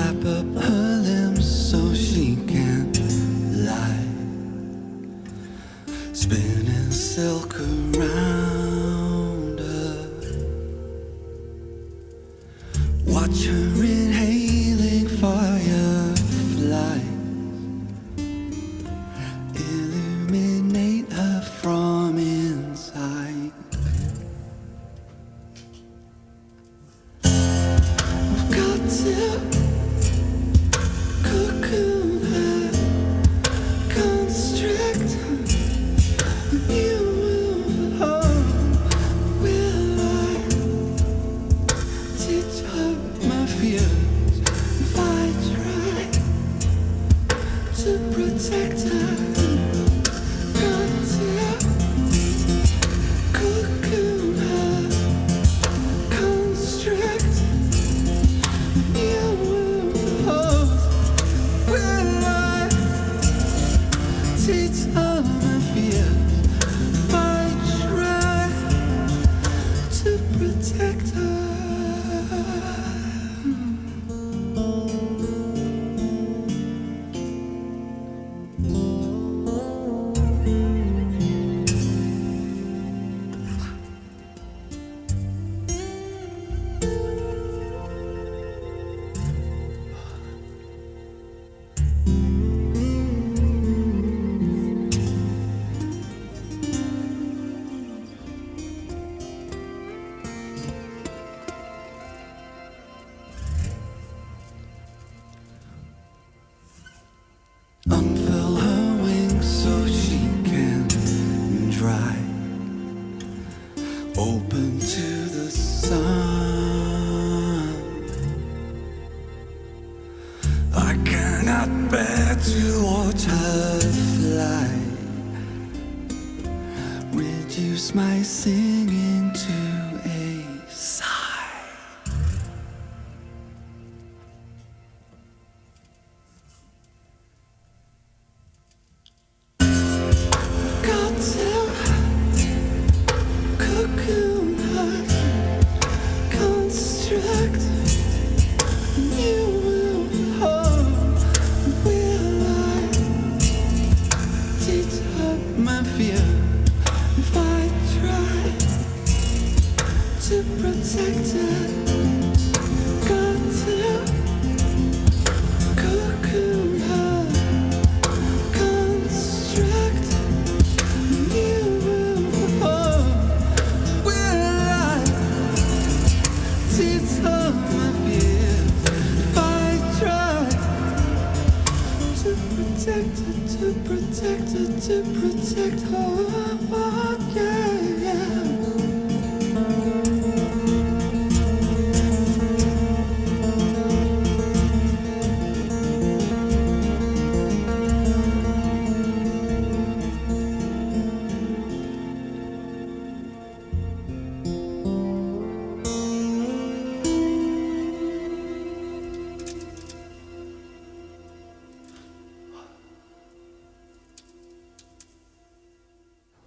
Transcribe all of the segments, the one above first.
wrap up her limbs so she can lie, spinning silk around her. Watch her inhaling fireflies illuminate her from inside. We've got to cocoon her, constrict her. You will hold, will I teach her my fears if I try to protect her? Got to cocoon her, constrict. You will hold, will I teach her my fears if I try to protect her? Unfurl her wings so she can dry, open to the sun. I cannot bear to watch her fly, reduce my singing to a sigh. Got to cocoon her, construct. You will hold, will I teach her my fear if I try to protect her? Got to cocoon her, construct. You will hold, will I teach her my fears if I try to protect her, to protect her, to protect her? Yeah, yeah.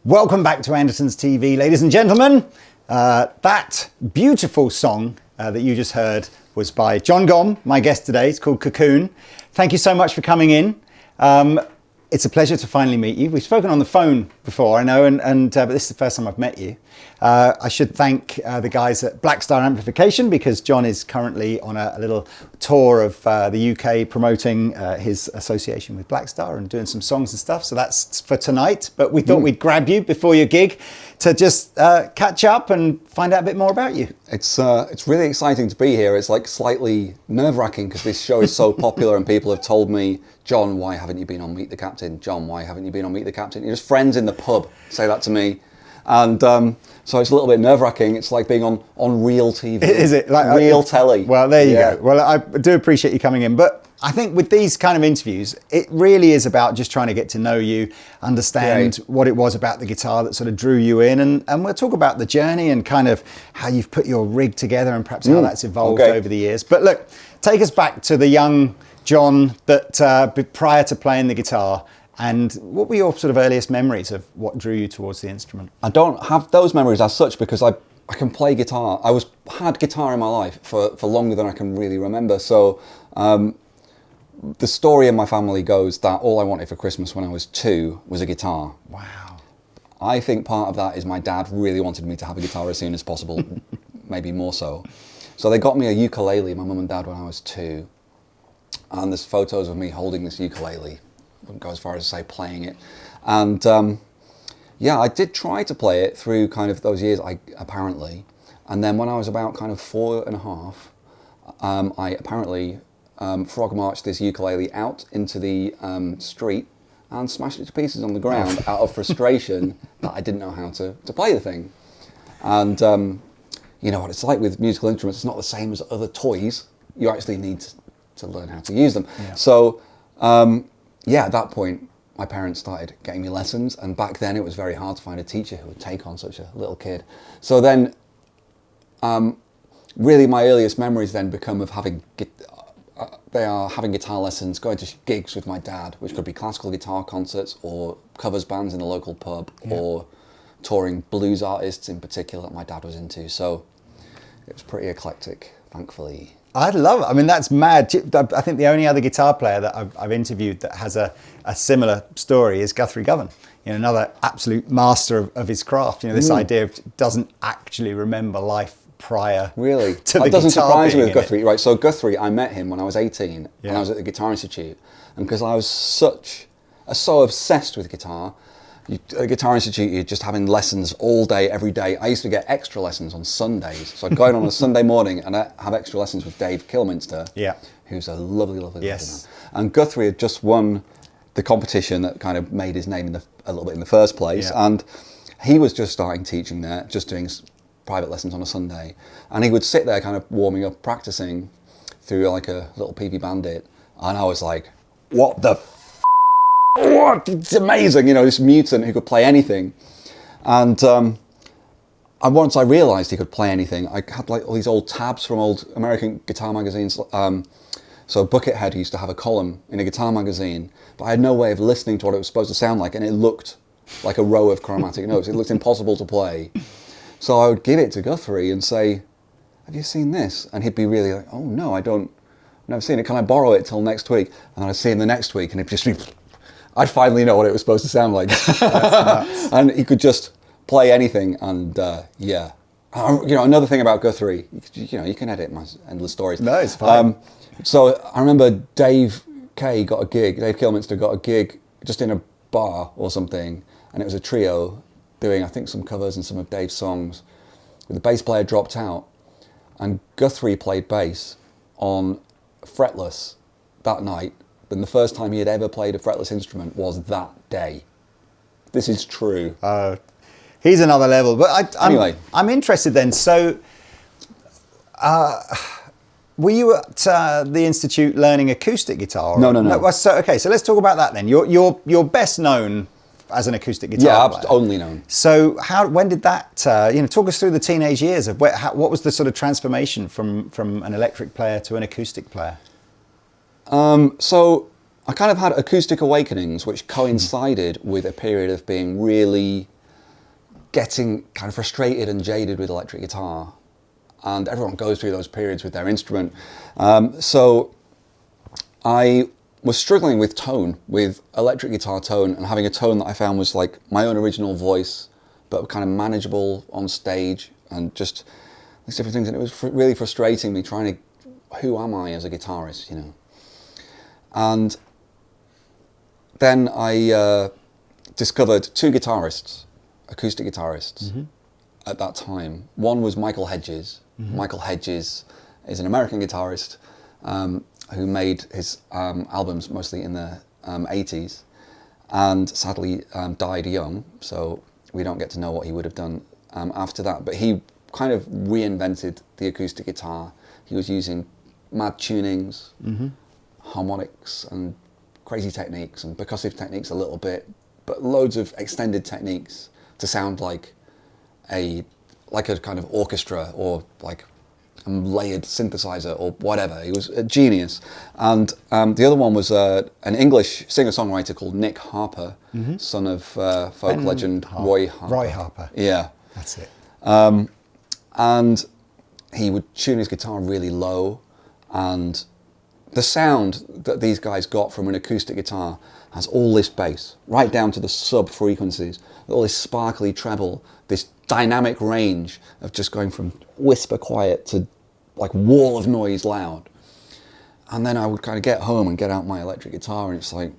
Welcome back to Andertons TV, ladies and gentlemen. That beautiful song that you just heard was by Jon Gomm, my guest today. It's called Cocoon. Thank you so much for coming in. It's a pleasure to finally meet you. We've spoken on the phone before, I know, but this is the first time I've met you. I should thank the guys at Blackstar Amplification, because Jon is currently on a little tour of the UK promoting his association with Blackstar and doing some songs and stuff. So that's for tonight. But we thought we'd grab you before your gig to just catch up and find out a bit more about you. It's really exciting to be here. It's like slightly nerve-wracking because this show is so popular and people have told me, Jon, why haven't you been on Meet the Captain? Jon, why haven't you been on Meet the Captain? You're just friends in the pub say that to me. And so it's a little bit nerve-wracking. It's like being on real TV. Is it? Like real telly. Well, there you go. Well, I do appreciate you coming in. But I think with these kind of interviews, it really is about just trying to get to know you, understand what it was about the guitar that sort of drew you in. And we'll talk about the journey and kind of how you've put your rig together and perhaps how that's evolved over the years. But look, take us back to the young Jon that prior to playing the guitar. And what were your sort of earliest memories of what drew you towards the instrument? I don't have those memories as such because I can play guitar. I had guitar in my life for longer than I can really remember. So The story in my family goes that all I wanted for Christmas when I was 2 was a guitar. Wow. I think part of that is my dad really wanted me to have a guitar as soon as possible, maybe more so. So they got me a ukulele, my mum and dad, when I was 2. And there's photos of me holding this ukulele. I wouldn't go as far as to say playing it. And yeah, I did try to play it through kind of those years, apparently. And then when I was about kind of 4 and a half, I apparently frog marched this ukulele out into the street and smashed it to pieces on the ground out of frustration that I didn't know how to play the thing. And you know what it's like with musical instruments, it's not the same as other toys. You actually need to learn how to use them. Yeah. So yeah, at that point, my parents started getting me lessons, and back then it was very hard to find a teacher who would take on such a little kid. So then really my earliest memories then become of having guitar lessons, going to gigs with my dad, which could be classical guitar concerts or covers bands in the local pub, or touring blues artists in particular that my dad was into. So it was pretty eclectic, thankfully. I'd love it. I mean, that's mad. I think the only other guitar player that I've interviewed that has a similar story is Guthrie Govan. You know, another absolute master of his craft. You know, this idea of doesn't actually remember life prior Really? to the That doesn't guitar surprise me being with in it. Guthrie. Right, so Guthrie, I met him when I was 18 and I was at the Guitar Institute. And because I was so obsessed with guitar, at the Guitar Institute, you're just having lessons all day, every day. I used to get extra lessons on Sundays. So I'd go in on a Sunday morning and I'd have extra lessons with Dave Kilminster, who's a lovely, lovely, Yes. lovely man. And Guthrie had just won the competition that kind of made his name a little bit in the first place. Yeah. And he was just starting teaching there, just doing private lessons on a Sunday. And he would sit there kind of warming up, practicing through like a little PV Bandit. And I was like, what the what? It's amazing, you know, this mutant who could play anything. And once I realised he could play anything, I had like all these old tabs from old American guitar magazines. So Buckethead used to have a column in a guitar magazine, but I had no way of listening to what it was supposed to sound like, and it looked like a row of chromatic notes. It looked impossible to play. So I would give it to Guthrie and say, have you seen this? And he'd be really like, oh no, I've never seen it. Can I borrow it till next week? And then I'd see him the next week and it'd just be, I'd finally know what it was supposed to sound like. And he could just play anything. And yeah, you know, another thing about Guthrie, you know, you can edit my endless stories. No, it's fine. So I remember Dave Kilminster got a gig just in a bar or something. And it was a trio doing, I think, some covers and some of Dave's songs. The bass player dropped out. And Guthrie played bass on fretless that night. Then the first time he had ever played a fretless instrument was that day. This is true. He's another level. But Anyway. I'm interested then. So, were you at the Institute learning acoustic guitar? No. So let's talk about that then. You're best known as an acoustic guitar player. Yeah, only known. So when did that, talk us through the teenage years of what was the sort of transformation from an electric player to an acoustic player? So I kind of had acoustic awakenings, which coincided with a period of being really getting kind of frustrated and jaded with electric guitar. And everyone goes through those periods with their instrument. So I was struggling with tone, with electric guitar tone, and having a tone that I found was like my own original voice, but kind of manageable on stage, and just these different things. And it was really frustrating me trying to, who am I as a guitarist, you know? And then I discovered 2 guitarists, acoustic guitarists, at that time. One was Michael Hedges. Michael Hedges is an American guitarist who made his albums mostly in the 80s, and sadly died young, so we don't get to know what he would have done after that. But he kind of reinvented the acoustic guitar. He was using mad tunings, harmonics and crazy techniques and percussive techniques a little bit, but loads of extended techniques to sound like a kind of orchestra or like a layered synthesizer or whatever. He was a genius. And the other one was an English singer-songwriter called Nick Harper, son of folk legend Roy Harper. Roy Harper. Yeah. That's it. And he would tune his guitar really low and the sound that these guys got from an acoustic guitar has all this bass, right down to the sub frequencies, all this sparkly treble, this dynamic range of just going from whisper quiet to like wall of noise loud. And then I would kind of get home and get out my electric guitar, and it's like,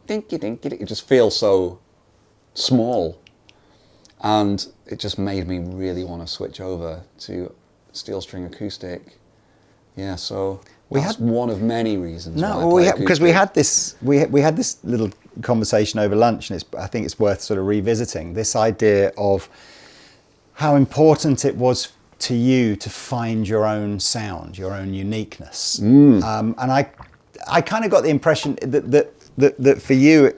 dinky dinky, it just feels so small. And it just made me really want to switch over to steel string acoustic. Yeah, so that's one of many reasons. Because we had this little conversation over lunch, and I think it's worth sort of revisiting this idea of how important it was to you to find your own sound, your own uniqueness. And I kind of got the impression that for you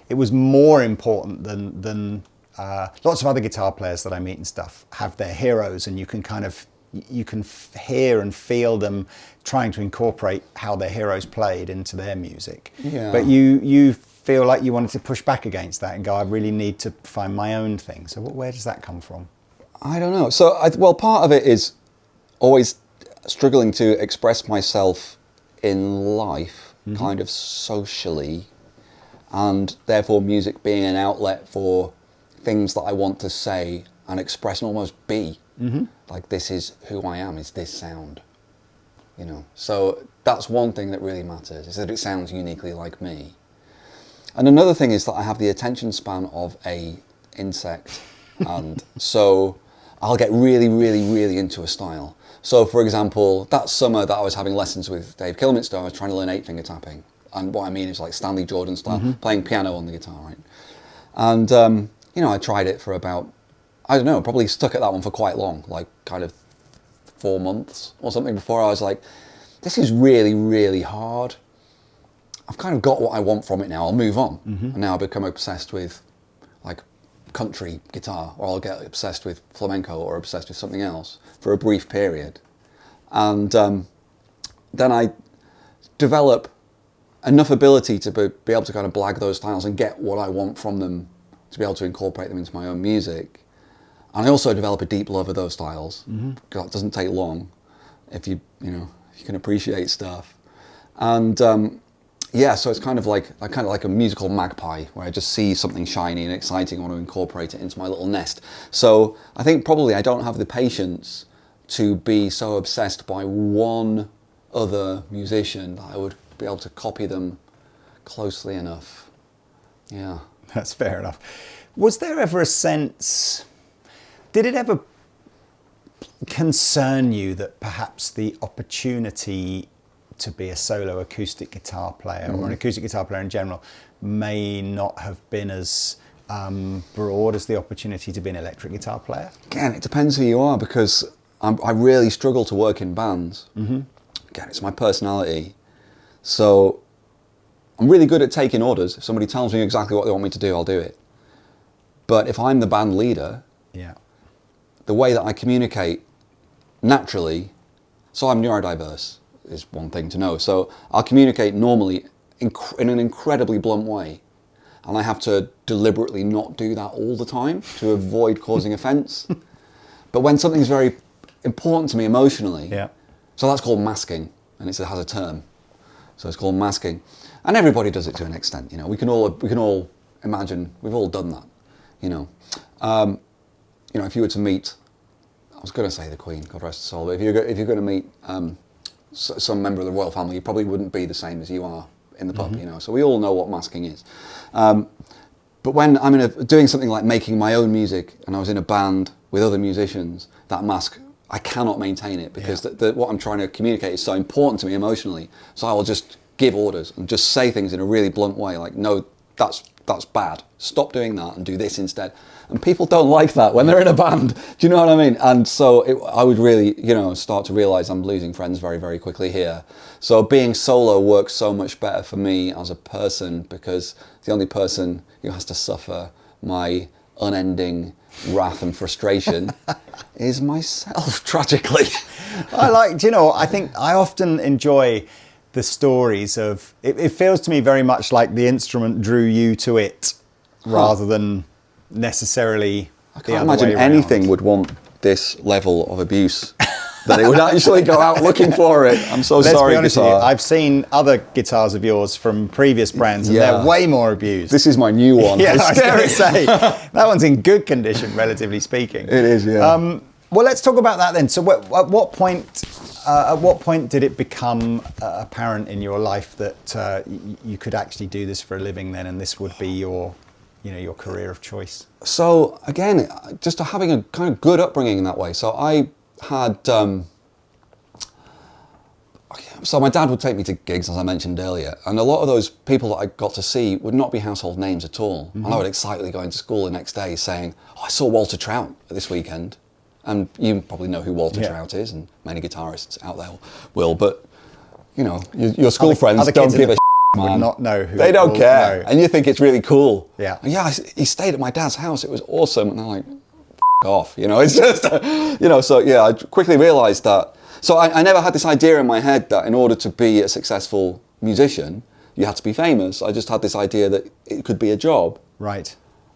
it was more important than lots of other guitar players that I meet and stuff have their heroes, and you can hear and feel them trying to incorporate how their heroes played into their music. Yeah. But you feel like you wanted to push back against that and go, I really need to find my own thing. So where does that come from? I don't know. So, part of it is always struggling to express myself in life, kind of socially, and therefore music being an outlet for things that I want to say and express and almost be. Like, this is who I am, is this sound, you know. So that's one thing that really matters, is that it sounds uniquely like me. And another thing is that I have the attention span of a insect, and so I'll get really, really, really into a style. So, for example, that summer that I was having lessons with Dave Kilminster, I was trying to learn 8-finger tapping. And what I mean is like Stanley Jordan style, playing piano on the guitar, right? And, you know, I tried it for about, I don't know, probably stuck at that one for quite long, like kind of 4 months or something, before I was like, this is really, really hard. I've kind of got what I want from it now, I'll move on. And now I've become obsessed with like country guitar, or I'll get obsessed with flamenco or obsessed with something else for a brief period. And then I develop enough ability to be able to kind of blag those styles and get what I want from them, to be able to incorporate them into my own music. And I also develop a deep love of those styles. It doesn't take long if you can appreciate stuff. And yeah, so it's kind of like a musical magpie, where I just see something shiny and exciting, I want to incorporate it into my little nest. So I think probably I don't have the patience to be so obsessed by one other musician that I would be able to copy them closely enough. Yeah. That's fair enough. Was there ever a sense, did it ever concern you that perhaps the opportunity to be a solo acoustic guitar player, or an acoustic guitar player in general, may not have been as broad as the opportunity to be an electric guitar player? Again, it depends who you are, because I really struggle to work in bands. Again, it's my personality. So I'm really good at taking orders. If somebody tells me exactly what they want me to do, I'll do it. But if I'm the band leader, the way that I communicate naturally, so I'm neurodiverse, is one thing to know. So I'll communicate normally in an incredibly blunt way. And I have to deliberately not do that all the time to avoid causing offense. But when something's very important to me emotionally, so that's called masking, and it has a term. So it's called masking. And everybody does it to an extent, you know. We can all imagine, we've all done that, you know. You know, if you were to meet, I was going to say the Queen, God rest her soul, but if you're going to meet some member of the royal family, you probably wouldn't be the same as you are in the pub, you know. So we all know what masking is. But when I'm doing something like making my own music, and I was in a band with other musicians, that mask, I cannot maintain it, because what I'm trying to communicate is so important to me emotionally. So I will just give orders and just say things in a really blunt way, like, no, that's bad. Stop doing that and do this instead. And people don't like that when they're in a band. Do you know what I mean? And so I would really, you know, start to realize I'm losing friends very, very quickly here. So being solo works so much better for me as a person, because the only person who has to suffer my unending wrath and frustration is myself, tragically. Do you know, I think I often enjoy the stories of, it feels to me very much like the instrument drew you to it, rather than necessarily I can't imagine anything would want this level of abuse that it would actually go out looking for it. I'm so Let's sorry, be honest with guitar. you, I've seen other guitars of yours from previous brands, and Yeah. they're way more abused. This is my new one. yeah, It's I was going to scary. say, that one's in good condition, relatively speaking. It is, yeah. Well, let's talk about that then. So, at what point did it become apparent in your life that you could actually do this for a living then, and this would be your career of choice? So again, just having a kind of good upbringing in that way. So I had, so my dad would take me to gigs, as I mentioned earlier, and a lot of those people that I got to see would not be household names at all. And I would excitedly go into school the next day saying, "Oh, I saw Walter Trout this weekend." And you probably know who Walter Trout is, and many guitarists out there will, but your school friends other don't kids give a would man. not know who. They don't will care, know. and you think it's really cool. Yeah. And he stayed at my dad's house. It was awesome, and they're like, off. It's just, So yeah, I quickly realised that. So I never had this idea in my head that in order to be a successful musician, you had to be famous. I just had this idea that it could be a job, Right.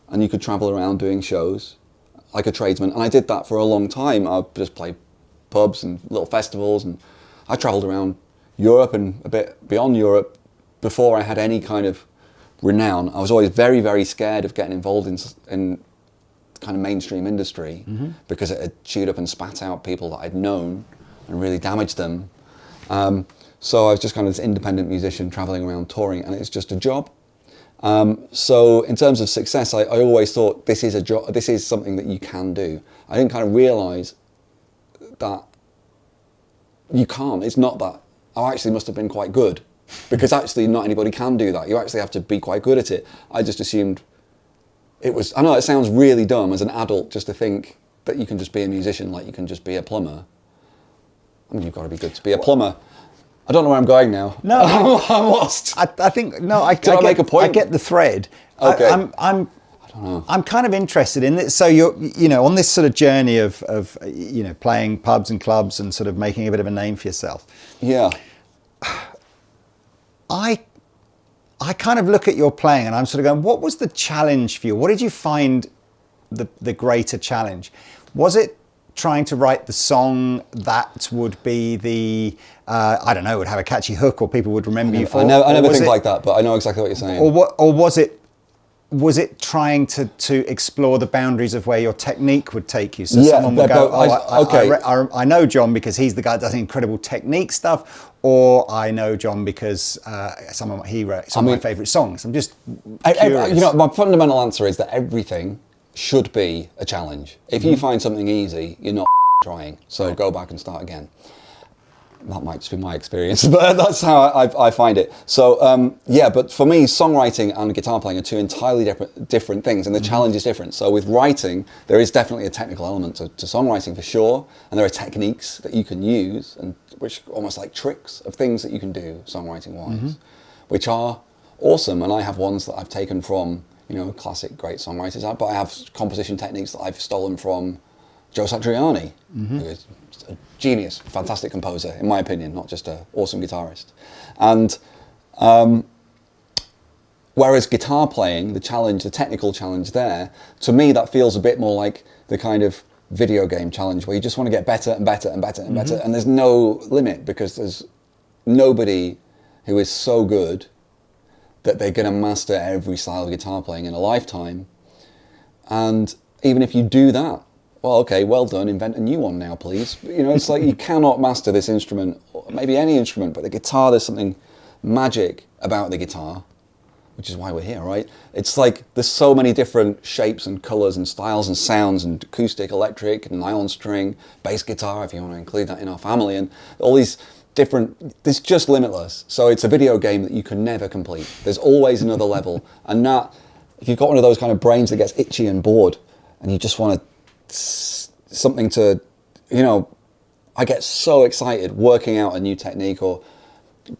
and you could travel around doing shows like a tradesman. And I did that for a long time. I just played pubs and little festivals, and I travelled around Europe and a bit beyond Europe before I had any kind of renown. I was always very, very scared of getting involved in kind of mainstream industry because it had chewed up and spat out people that I'd known and really damaged them. So I was just kind of this independent musician travelling around touring, and it's just a job. So in terms of success, I always thought this is a job. This is something that you can do. I didn't kind of realise that you can't. It's not that. I actually must have been quite good, because actually not anybody can do that. You actually have to be quite good at it. I just assumed it was. I know it sounds really dumb as an adult just to think that you can just be a musician like you can just be a plumber. I mean, you've got to be good to be a plumber. I don't know where I'm going now. No, I'm lost. I think no. I make a point? I get the thread. Okay. I'm kind of interested in this. So you're on this sort of journey of playing pubs and clubs and sort of making a bit of a name for yourself. Yeah. I kind of look at your playing and I'm sort of going, what was the challenge for you? What did you find the greater challenge? Was it trying to write the song that would be the, would have a catchy hook or people would remember you for? I never think like that, but I know exactly what you're saying. Or was it trying to explore the boundaries of where your technique would take you? So someone would go, I know Jon because he's the guy that does incredible technique stuff, or I know Jon because some of my favourite songs. I'm just curious. My fundamental answer is that everything should be a challenge. If you find something easy, you're not trying. So go back and start again. That might just be my experience, but that's how I find it. So but for me, songwriting and guitar playing are two entirely different things, and the challenge is different. So with writing, there is definitely a technical element to songwriting for sure, and there are techniques that you can use, and which are almost like tricks of things that you can do songwriting-wise, which are awesome. And I have ones that I've taken from classic great songwriters, but I have composition techniques that I've stolen from Joe Satriani, who is a genius, fantastic composer, in my opinion, not just an awesome guitarist. And whereas guitar playing, the technical challenge there, to me that feels a bit more like the kind of video game challenge where you just want to get better and better and better and better, and there's no limit because there's nobody who is so good that they're going to master every style of guitar playing in a lifetime. And even if you do that, well, okay, well done, invent a new one now, please. It's like you cannot master this instrument, or maybe any instrument, but the guitar, there's something magic about the guitar, which is why we're here, right? It's like there's so many different shapes and colours and styles and sounds, and acoustic, electric, and nylon string, bass guitar, if you want to include that in our family, and all these it's just limitless. So it's a video game that you can never complete. There's always another level. And that, if you've got one of those kind of brains that gets itchy and bored, and you just want something to, I get so excited working out a new technique or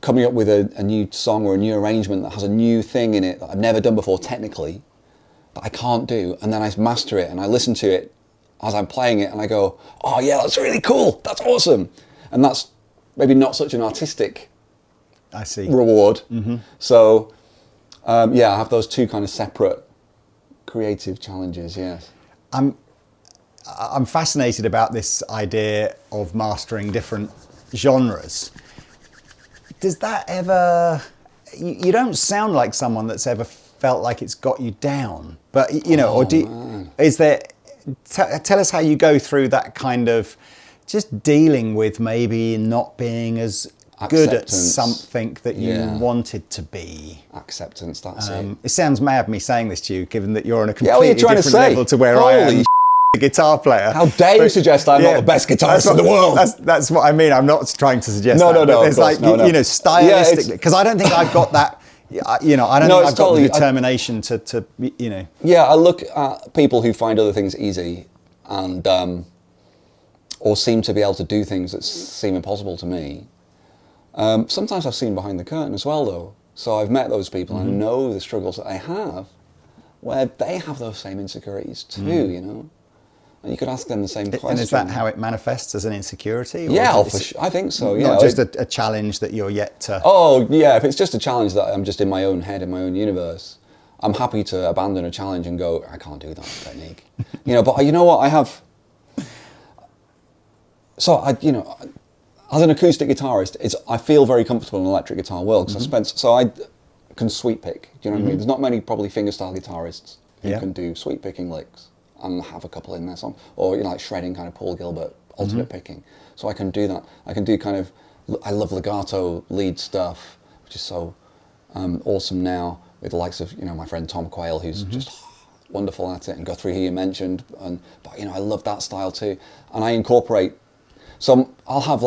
coming up with a new song or a new arrangement that has a new thing in it that I've never done before technically, that I can't do. And then I master it and I listen to it as I'm playing it and I go, oh yeah, that's really cool. That's awesome. And that's maybe not such an artistic reward. So, I have those two kind of separate creative challenges, yes. I'm fascinated about this idea of mastering different genres. Does that ever? You don't sound like someone that's ever felt like it's got you down, but or is there? Tell us how you go through that kind of just dealing with maybe not being as good at something that you wanted to be. Acceptance, that's it. It sounds mad me saying this to you, given that you're on a completely different level to where I am. A guitar player. How dare you suggest I'm not the best guitarist in the world? That's what I mean. I'm not trying to suggest no, that. No, it's like, stylistically, because I don't think I've got that, I don't think I've got the determination to. Yeah, I look at people who find other things easy and, or seem to be able to do things that seem impossible to me. Sometimes I've seen behind the curtain as well, though. So I've met those people and I know the struggles that they have, where they have those same insecurities too, And you could ask them the same question. And is that how it manifests, as an insecurity? Yeah, I think so. Yeah, not just a challenge that you're yet to. Oh yeah, if it's just a challenge that I'm just in my own head, in my own universe, I'm happy to abandon a challenge and go, I can't do that technique. But you know what? I have. So as an acoustic guitarist, I feel very comfortable in the electric guitar world because I can sweep pick. Do you know what I mean? There's not many probably fingerstyle guitarists who can do sweep picking licks and have a couple in their song, or like shredding kind of Paul Gilbert alternate picking. So I can do that. I can do kind of. I love legato lead stuff, which is so awesome now with the likes of my friend Tom Quayle, who's just wonderful at it, and Guthrie, who you mentioned, but I love that style too, and I incorporate. So I'll have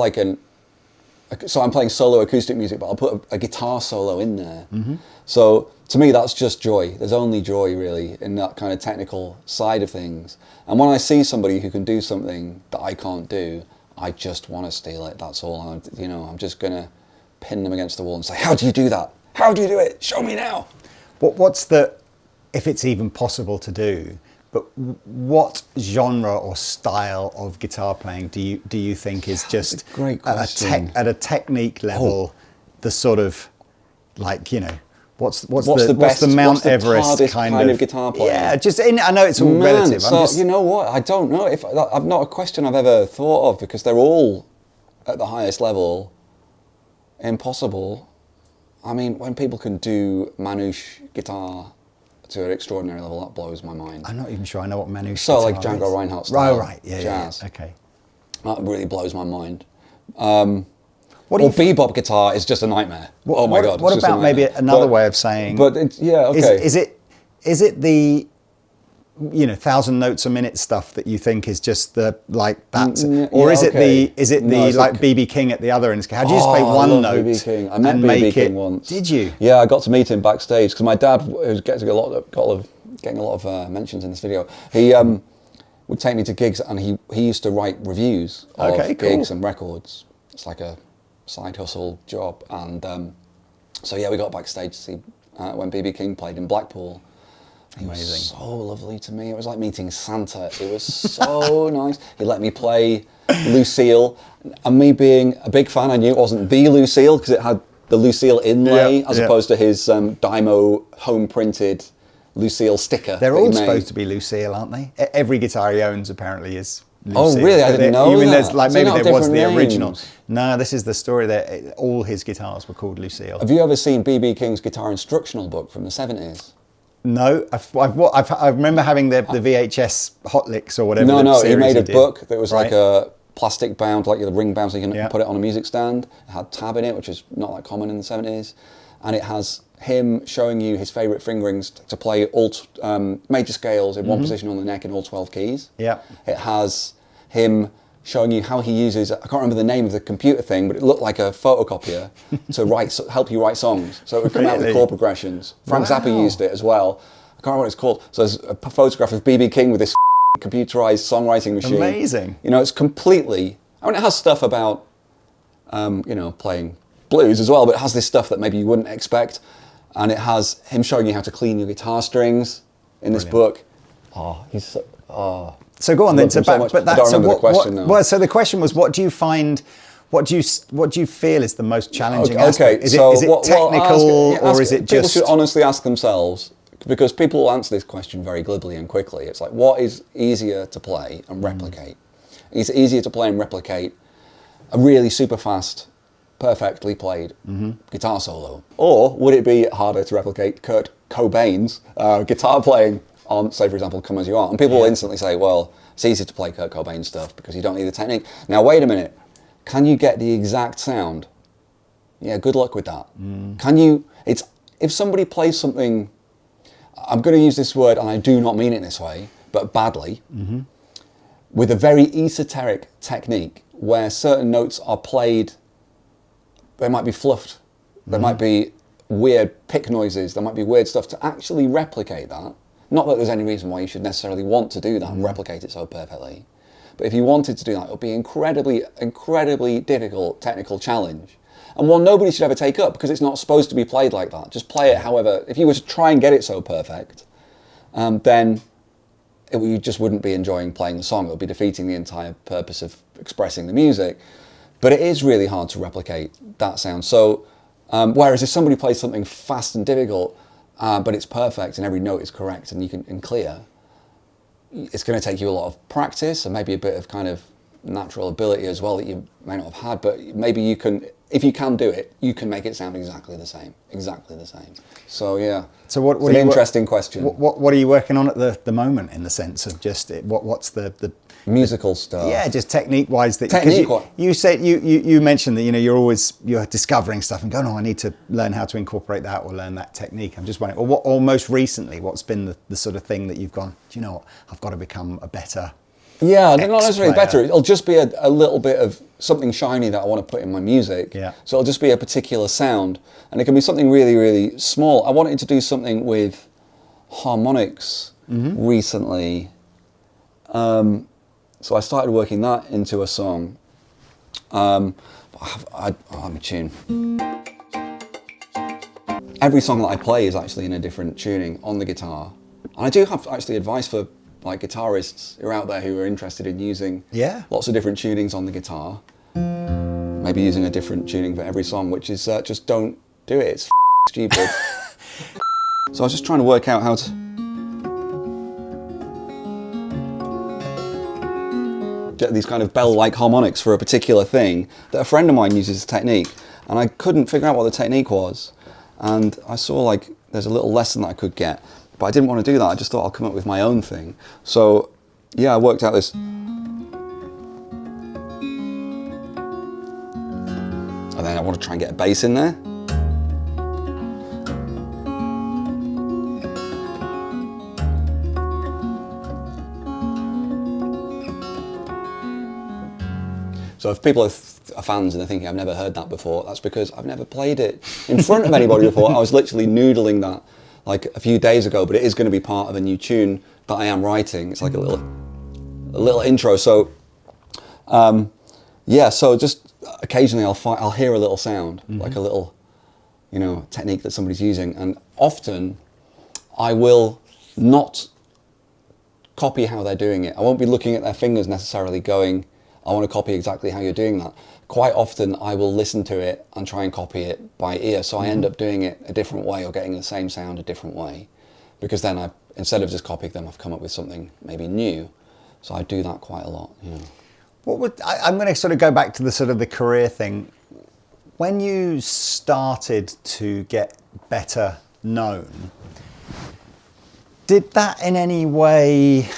so I'm playing solo acoustic music, but I'll put a guitar solo in there. So to me, that's just joy. There's only joy really in that kind of technical side of things. And when I see somebody who can do something that I can't do, I just want to steal it. That's all. I'm just gonna pin them against the wall and say, "How do you do that? How do you do it? Show me now." What's the, if it's even possible to do? But what genre or style of guitar playing do you think is just great question. At a technique level, the sort of what's the Mount Everest kind of guitar playing? Yeah, I know it's all relative. You know what? I don't know if I've not a question I've ever thought of, because they're all at the highest level impossible. I mean, when people can do manouche guitar to an extraordinary level, that blows my mind. I'm not even sure I know what manouche So guitar like Django is. Reinhardt style, right, yeah, jazz. Yeah. Okay. That really blows my mind. Bebop guitar is just a nightmare. Oh my God. What about maybe another way of saying? But okay. Is it the 1,000 notes a minute stuff that you think is just the that, or is it like BB King at the other end? How do you just play one note? BB King. I met BB King once. Did you? Yeah, I got to meet him backstage because my dad, who's getting a lot of mentions in this video, he would take me to gigs, and he used to write reviews of gigs and records. It's like a side hustle job, and so yeah, we got backstage to see when BB King played in Blackpool. He was so lovely to me. It was like meeting Santa. It was so nice. He let me play Lucille, and me being a big fan, I knew it wasn't the Lucille because it had the Lucille inlay as opposed to his Dymo home printed Lucille sticker. They're all supposed to be Lucille, aren't they? Every guitar he owns apparently is Lucille. Oh really? I didn't know. You mean that. maybe there was the original? No, this is the story that all his guitars were called Lucille. Have you ever seen BB King's guitar instructional book from the 70s? No, I remember having the VHS hot licks or whatever. No, he made a book that was like a plastic bound, like the ring bound, so you can put it on a music stand. It had tab in it, which is not that common in the 70s, and it has him showing you his favourite fingerings to play all major scales in one position on the neck in all 12 keys. Yeah. It has him showing you how he uses, I can't remember the name of the computer thing, but it looked like a photocopier to help you write songs. So it would come out with chord progressions. Frank Zappa used it as well. I can't remember what it's called. So there's a photograph of BB King with this computerized songwriting machine. Amazing. It's completely, it has stuff about, playing blues as well, but it has this stuff that maybe you wouldn't expect. And it has him showing you how to clean your guitar strings in this book. So go on then. So the question was, what do you find? What do you feel is the most challenging aspect? Is it technical or is it just? People should honestly ask themselves, because people will answer this question very glibly and quickly. It's like, what is easier to play and replicate? It's easier to play and replicate a really super fast, perfectly played guitar solo, or would it be harder to replicate Kurt Cobain's guitar playing on, say, for example, Come As You Are? And people will instantly say, well, it's easy to play Kurt Cobain stuff because you don't need the technique. Now, wait a minute. Can you get the exact sound? Yeah, good luck with that. Can you, if somebody plays something, I'm going to use this word and I do not mean it this way, but badly, with a very esoteric technique where certain notes are played, they might be fluffed, there might be weird pick noises, there might be weird stuff, to actually replicate that. Not that there's any reason why you should necessarily want to do that and replicate it so perfectly. But if you wanted to do that, it would be incredibly, incredibly difficult technical challenge. And one nobody should ever take up because it's not supposed to be played like that. Just play it however, if you were to try and get it so perfect, then you just wouldn't be enjoying playing the song. It would be defeating the entire purpose of expressing the music. But it is really hard to replicate that sound. So, whereas if somebody plays something fast and difficult, but it's perfect and every note is correct and you can and clear, it's going to take you a lot of practice and maybe a bit of kind of natural ability as well that you may not have had. But maybe you can, if you can do it, you can make it sound exactly the same. Exactly the same. So yeah. So what it's an interesting question. What are you working on at the moment in the sense of just what's the musical stuff? Yeah, just technique-wise. Technique-wise. You said you mentioned that you're discovering stuff and going, oh, I need to learn how to incorporate that or learn that technique. I'm just wondering, or most recently, what's been the sort of thing that you've gone, do you know what, I've got to become a better. Yeah, not necessarily player. better. It'll just be a little bit of something shiny that I want to put in my music. Yeah. So it'll just be a particular sound, and it can be something really, really small. I wanted to do something with harmonics recently. So I started working that into a song. I'm a tune. Every song that I play is actually in a different tuning on the guitar. And I do have actually advice for like guitarists who are out there who are interested in using lots of different tunings on the guitar. Maybe using a different tuning for every song, which is just don't do it. It's stupid. So I was just trying to work out how to get these kind of bell-like harmonics for a particular thing that a friend of mine uses a technique, and I couldn't figure out what the technique was. And I saw like there's a little lesson that I could get, but I didn't want to do that. I just thought I'll come up with my own thing. So yeah, I worked out this. And then I want to try and get a bass in there. So if people are fans and they're thinking, I've never heard that before, that's because I've never played it in front of anybody before. I was literally noodling that like a few days ago, but it is going to be part of a new tune that I am writing. It's like a little intro. So yeah, so just occasionally I'll hear a little sound, like a little, technique that somebody's using, and often I will not copy how they're doing it. I won't be looking at their fingers necessarily going, I want to copy exactly how you're doing that. Quite often I will listen to it and try and copy it by ear, so I end up doing it a different way or getting the same sound a different way, because then instead of just copying them, I've come up with something maybe new. So I do that quite a lot. I'm going to sort of go back to the career thing. When you started to get better known, did that in any way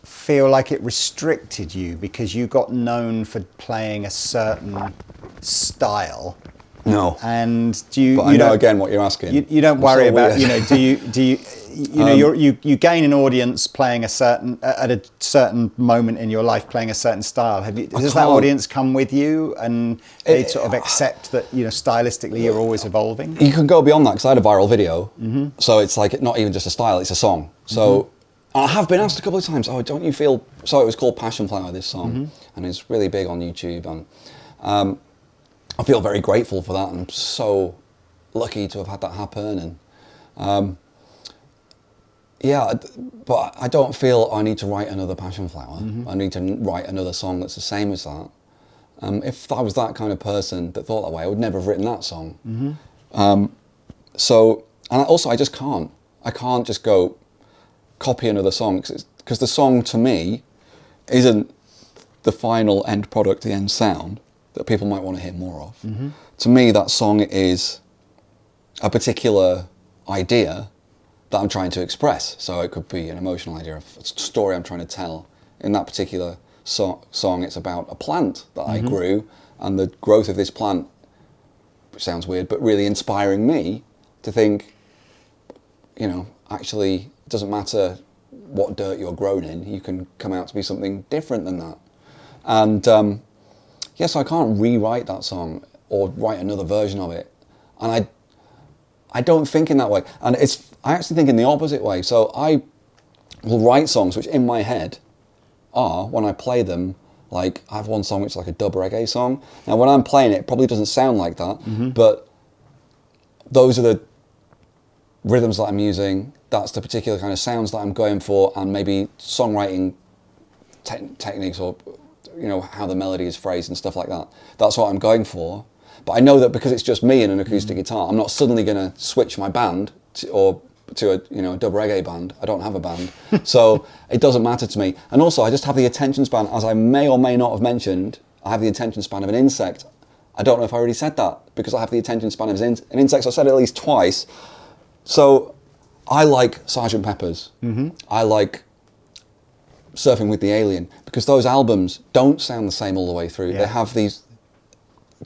feel like it restricted you because you got known for playing a certain style? No. And do you? But I know again what you're asking. You don't worry about you gain an audience playing at a certain moment in your life playing a certain style. Does that audience come with you and they sort of accept that stylistically you're always evolving? You can go beyond that because I had a viral video, so it's like not even just a style; it's a song. So. I have been asked a couple of times, don't you feel... So it was called Passion Flower, this song, and it's really big on YouTube. And I feel very grateful for that, and I'm so lucky to have had that happen. And yeah, but I don't feel I need to write another Passion Flower. I need to write another song that's the same as that. If I was that kind of person that thought that way, I would never have written that song. So, and also I just can't. I can't just go copy another song, because the song to me isn't the final end product, the end sound that people might want to hear more of. Mm-hmm. To me, that song is a particular idea that I'm trying to express. So it could be an emotional idea, a story I'm trying to tell. In that particular song, it's about a plant that I grew, and the growth of this plant, which sounds weird, but really inspiring me to think, you know, actually, it doesn't matter what dirt you're grown in, you can come out to be something different than that. And so I can't rewrite that song or write another version of it. And I don't think in that way. And I actually think in the opposite way. So I will write songs which in my head are, when I play them, like I have one song which is like a dub reggae song. Now when I'm playing it, it probably doesn't sound like that, but those are the rhythms that I'm using, that's the particular kind of sounds that I'm going for, and maybe songwriting techniques, or you know, how the melody is phrased and stuff like that. That's what I'm going for. But I know that because it's just me and an acoustic guitar, I'm not suddenly going to switch my band to a, you know, a dub reggae band. I don't have a band. So it doesn't matter to me. And also I just have the attention span, as I may or may not have mentioned, I have the attention span of an insect. I don't know if I already said that, because I have the attention span of an insect. So I said it at least twice. So I like Sgt. Pepper's. I like Surfing with the Alien, because those albums don't sound the same all the way through. They have these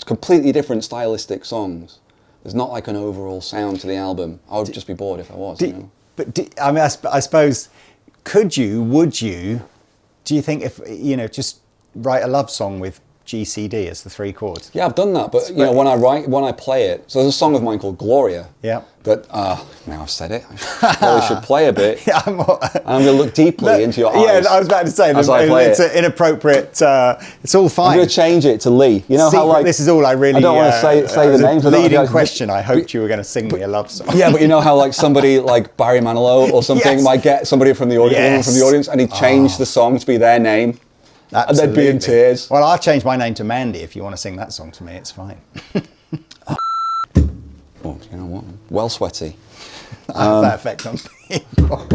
completely different stylistic songs. There's not like an overall sound to the album. I would just be bored if I was. You know? But I mean, I suppose, would you, do you think, if, you know, just write a love song with GCD as the 3 chords? Yeah, I've done that, but you know, when I play it, so there's a song of mine called Gloria. Yeah. That now I've said it, I really should play a bit. Yeah, and I'm going to look deeply into your eyes. Yeah, I was about to say, it's an inappropriate. It's all fine. I'm going to change it to Lee. You know how like this is all I really. I don't want to say the names. Leading question. I hoped you were going to sing me a love song. Yeah, but you know how like somebody like Barry Manilow or something might get somebody from the audience, and he'd change the song to be their name. Absolutely. And they'd be in tears. Well, I'll change my name to Mandy if you want to sing that song to me. It's fine. Oh, you know what? Well sweaty. I have that effect on people.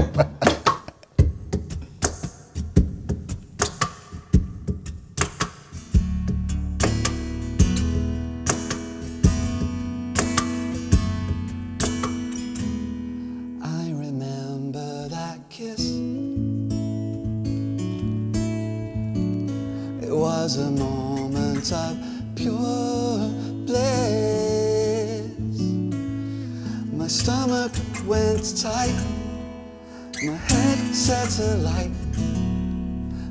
I remember that kiss. It was a moment of pure bliss. My stomach went tight, my head set alight,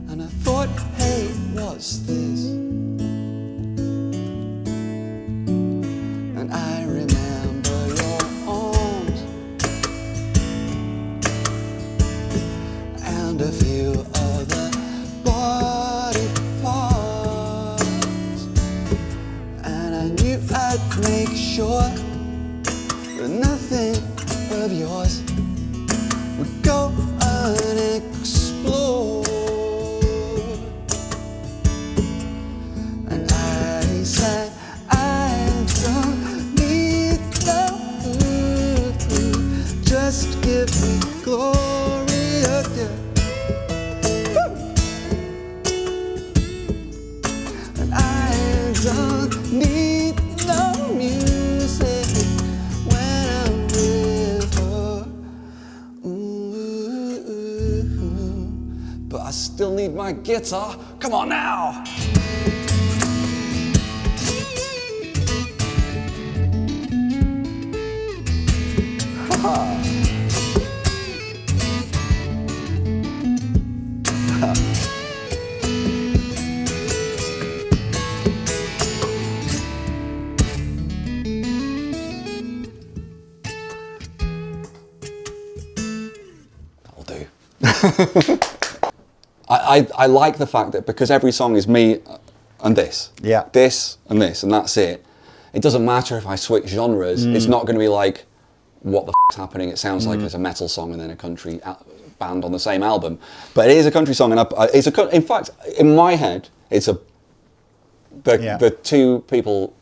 and I thought, hey, what's this? And I remember your arms and a few other body parts, and I knew I'd make sure that nothing of yours would go unexplored. And I said, I don't need no food, just give me glory again. And I don't need no music when I'm with her. Ooh, but I still need my guitar. Come on now. That'll do. I like the fact that because every song is me and this, this and this, and that's it. It doesn't matter if I switch genres. It's not going to be like, what the f***'s happening? It sounds like there's a metal song and then a country band on the same album. But it is a country song, and in fact, in my head, it's the two people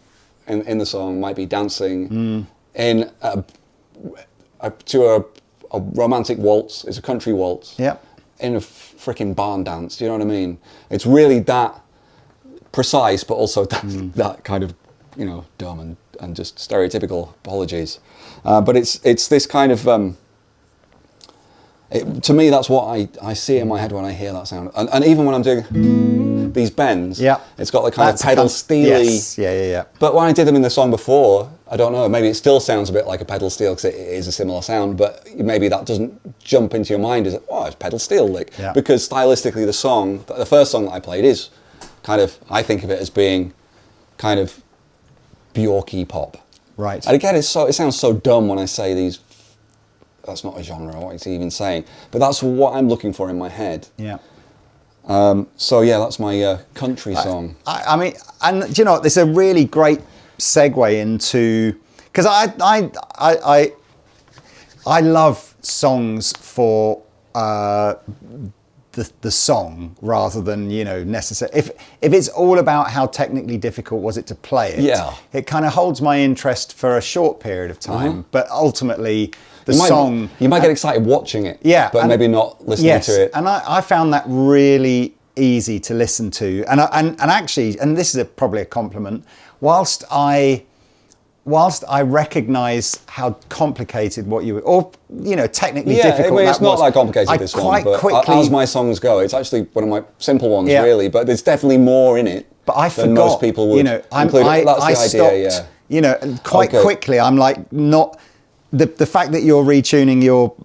in the song might be dancing in to a romantic waltz. It's a country waltz. Yeah. In a freaking barn dance. Do you know what I mean? It's really that precise, but also that kind of, you know, dumb and just stereotypical. Apologies. But it's this kind of... to me, that's what I see in my head when I hear that sound. And even when I'm doing these bends, it's got the kind of pedal steely... Yes, yeah. But when I did them in the song before, I don't know, maybe it still sounds a bit like a pedal steel because it is a similar sound, but maybe that doesn't jump into your mind as, oh, it's pedal steel lick. Yeah. Because stylistically the first song that I played is kind of, I think of it as being kind of Bjorky pop. Right. And again, it sounds so dumb when I say these... That's not a genre, what is he even saying? But that's what I'm looking for in my head. Yeah. So yeah, that's my country song. I mean, and do you know what? This is a really great segue into, because I love songs for the song rather than, you know, necessarily. If it's all about how technically difficult was it to play it, it kind of holds my interest for a short period of time. But ultimately, you might get excited watching it, but maybe not listening to it. And I found that really easy to listen to, and actually, and this is probably a compliment. Whilst I recognise how complicated what you, or you know, technically difficult. It's not that complicated. This one, but quickly, as my songs go, it's actually one of my simple ones, really. But there's definitely more in it. But I than forgot, most people would. You know, that's the idea. Stopped, you know, quite quickly. I'm like not. The fact that you're retuning your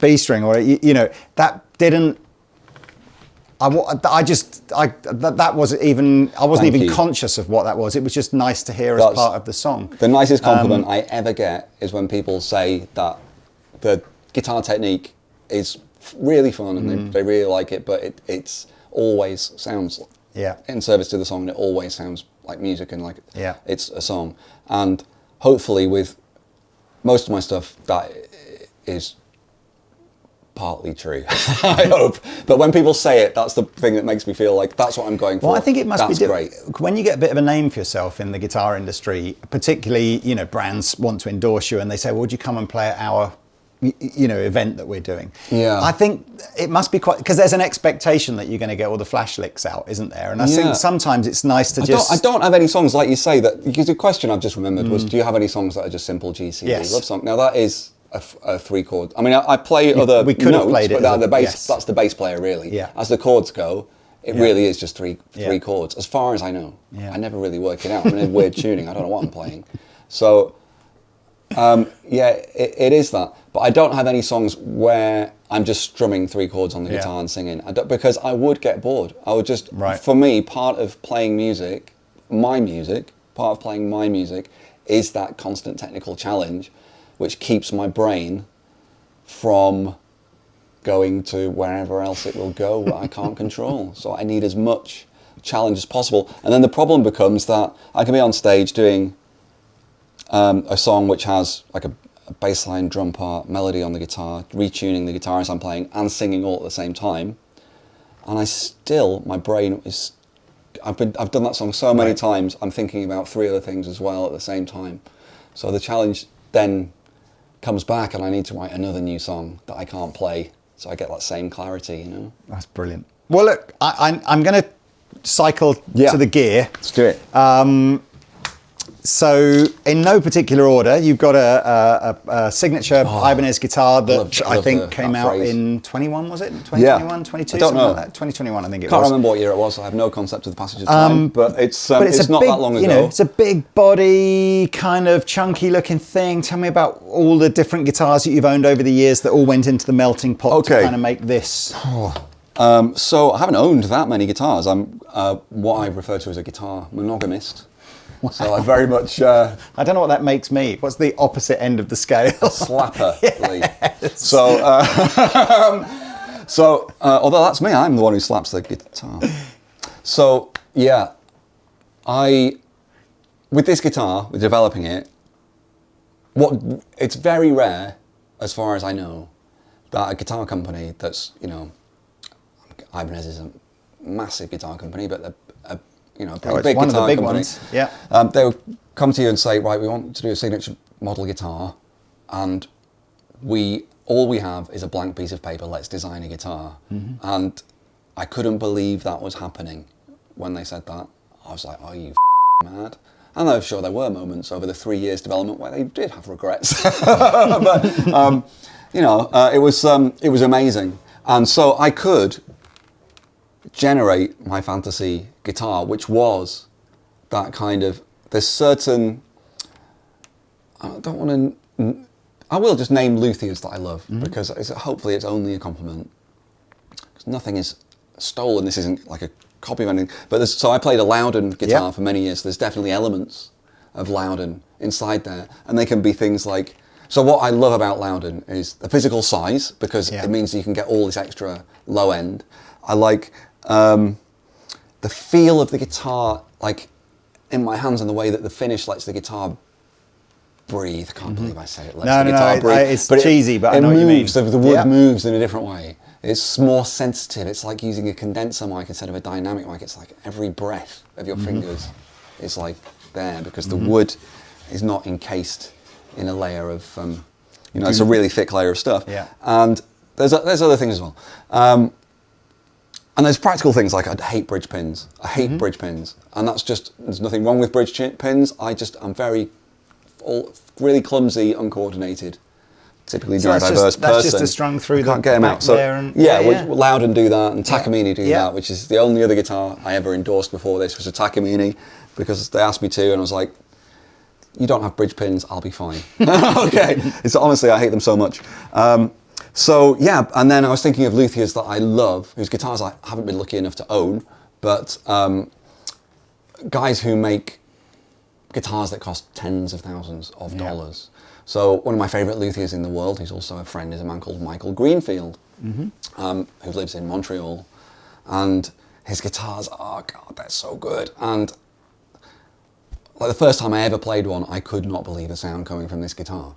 B string, or you know, that didn't. That wasn't even. I wasn't even conscious of what that was. It was just nice to hear as part of the song. The nicest compliment I ever get is when people say that the guitar technique is really fun and they really like it, but it's always sounds in service to the song, and it always sounds like music and like it's a song. And hopefully with most of my stuff, that is partly true, I hope. But when people say it, that's the thing that makes me feel like that's what I'm going for. Well, I think it must be great. When you get a bit of a name for yourself in the guitar industry, particularly, you know, brands want to endorse you and they say, well, would you come and play at our, you know, event that we're doing? Yeah. I think it must be quite, because there's an expectation that you're going to get all the flash licks out, isn't there? And I think sometimes it's nice to I don't have any songs, like you say, that, because the question I've just remembered was, do you have any songs that are just simple G, C, D love song? Now that is a 3 chord. I mean, I play other we could notes, have played it but the bass, that's the bass player really. Yeah. As the chords go, it really is just three chords, as far as I know. Yeah. I never really work it out. I'm in weird tuning. I don't know what I'm playing. So, it is that. But I don't have any songs where I'm just strumming 3 chords on the guitar and singing, because I would get bored. I would just, for me, part of playing music, part of playing my music is that constant technical challenge, which keeps my brain from going to wherever else it will go that I can't control. So I need as much challenge as possible. And then the problem becomes that I can be on stage doing a song which has like a bassline, drum part, melody on the guitar, retuning the guitar as I'm playing and singing all at the same time. And my brain is, I've done that song so many times, I'm thinking about 3 other things as well at the same time. So the challenge then comes back and I need to write another new song that I can't play. So I get that same clarity, you know? That's brilliant. Well, look, I'm going to cycle to the gear. Let's do it. So, in no particular order, you've got a signature Ibanez guitar that I think came out in 21, was it? 2021, 22? I don't know. Like that. 2021, I think it was. Can't remember what year it was. I have no concept of the passage of time, but it's not big, that long ago. You know, it's a big body, kind of chunky looking thing. Tell me about all the different guitars that you've owned over the years that all went into the melting pot to kind of make this. So I haven't owned that many guitars. I'm what I refer to as a guitar monogamist. Wow. So I very much... I don't know what that makes me. What's the opposite end of the scale? Slapper. Yes. So, although that's me, I'm the one who slaps the guitar. So, yeah, with this guitar, with developing it, it's very rare, as far as I know, that a guitar company that's, you know, Ibanez is a massive guitar company, but a pretty big one guitar of the big company. Ones. Yeah. They would come to you and say, right, we want to do a signature model guitar, and we all we have is a blank piece of paper, let's design a guitar. And I couldn't believe that was happening when they said that. I was like, are you mad? And I'm sure there were moments over the 3 years development where they did have regrets. But, it was amazing. And so I could generate my fantasy guitar, which was that kind of, there's certain, I will just name luthiers that I love, because hopefully it's only a compliment. Because nothing is stolen, this isn't like a copy of anything. But so I played a Loudon guitar for many years, so there's definitely elements of Loudon inside there. And they can be things like, so what I love about Loudon is the physical size, because it means you can get all this extra low end. I like the feel of the guitar, like in my hands, and the way that the finish lets the guitar breathe. I can't believe I said it. Lets the guitar breathe. It's cheesy, but I know what you mean. The wood moves in a different way. It's more sensitive. It's like using a condenser mic instead of a dynamic mic. It's like every breath of your fingers is like there, because the wood is not encased in a layer of, it's a really thick layer of stuff. Yeah. And there's other things as well. And there's practical things like I hate bridge pins. I hate bridge pins. And that's just, there's nothing wrong with bridge pins. I'm really clumsy, uncoordinated, typically neurodiverse person. That's just a strung through the can't get them out. So, Loudon do that, and Takamine do that, which is the only other guitar I ever endorsed before this was a Takamine, because they asked me to, and I was like, you don't have bridge pins, I'll be fine. Okay. It's honestly, I hate them so much. And then I was thinking of luthiers that I love, whose guitars I haven't been lucky enough to own, but guys who make guitars that cost tens of thousands of dollars. So one of my favourite luthiers in the world, who's also a friend, is a man called Michael Greenfield, who lives in Montreal. And his guitars they're so good. And like the first time I ever played one, I could not believe the sound coming from this guitar.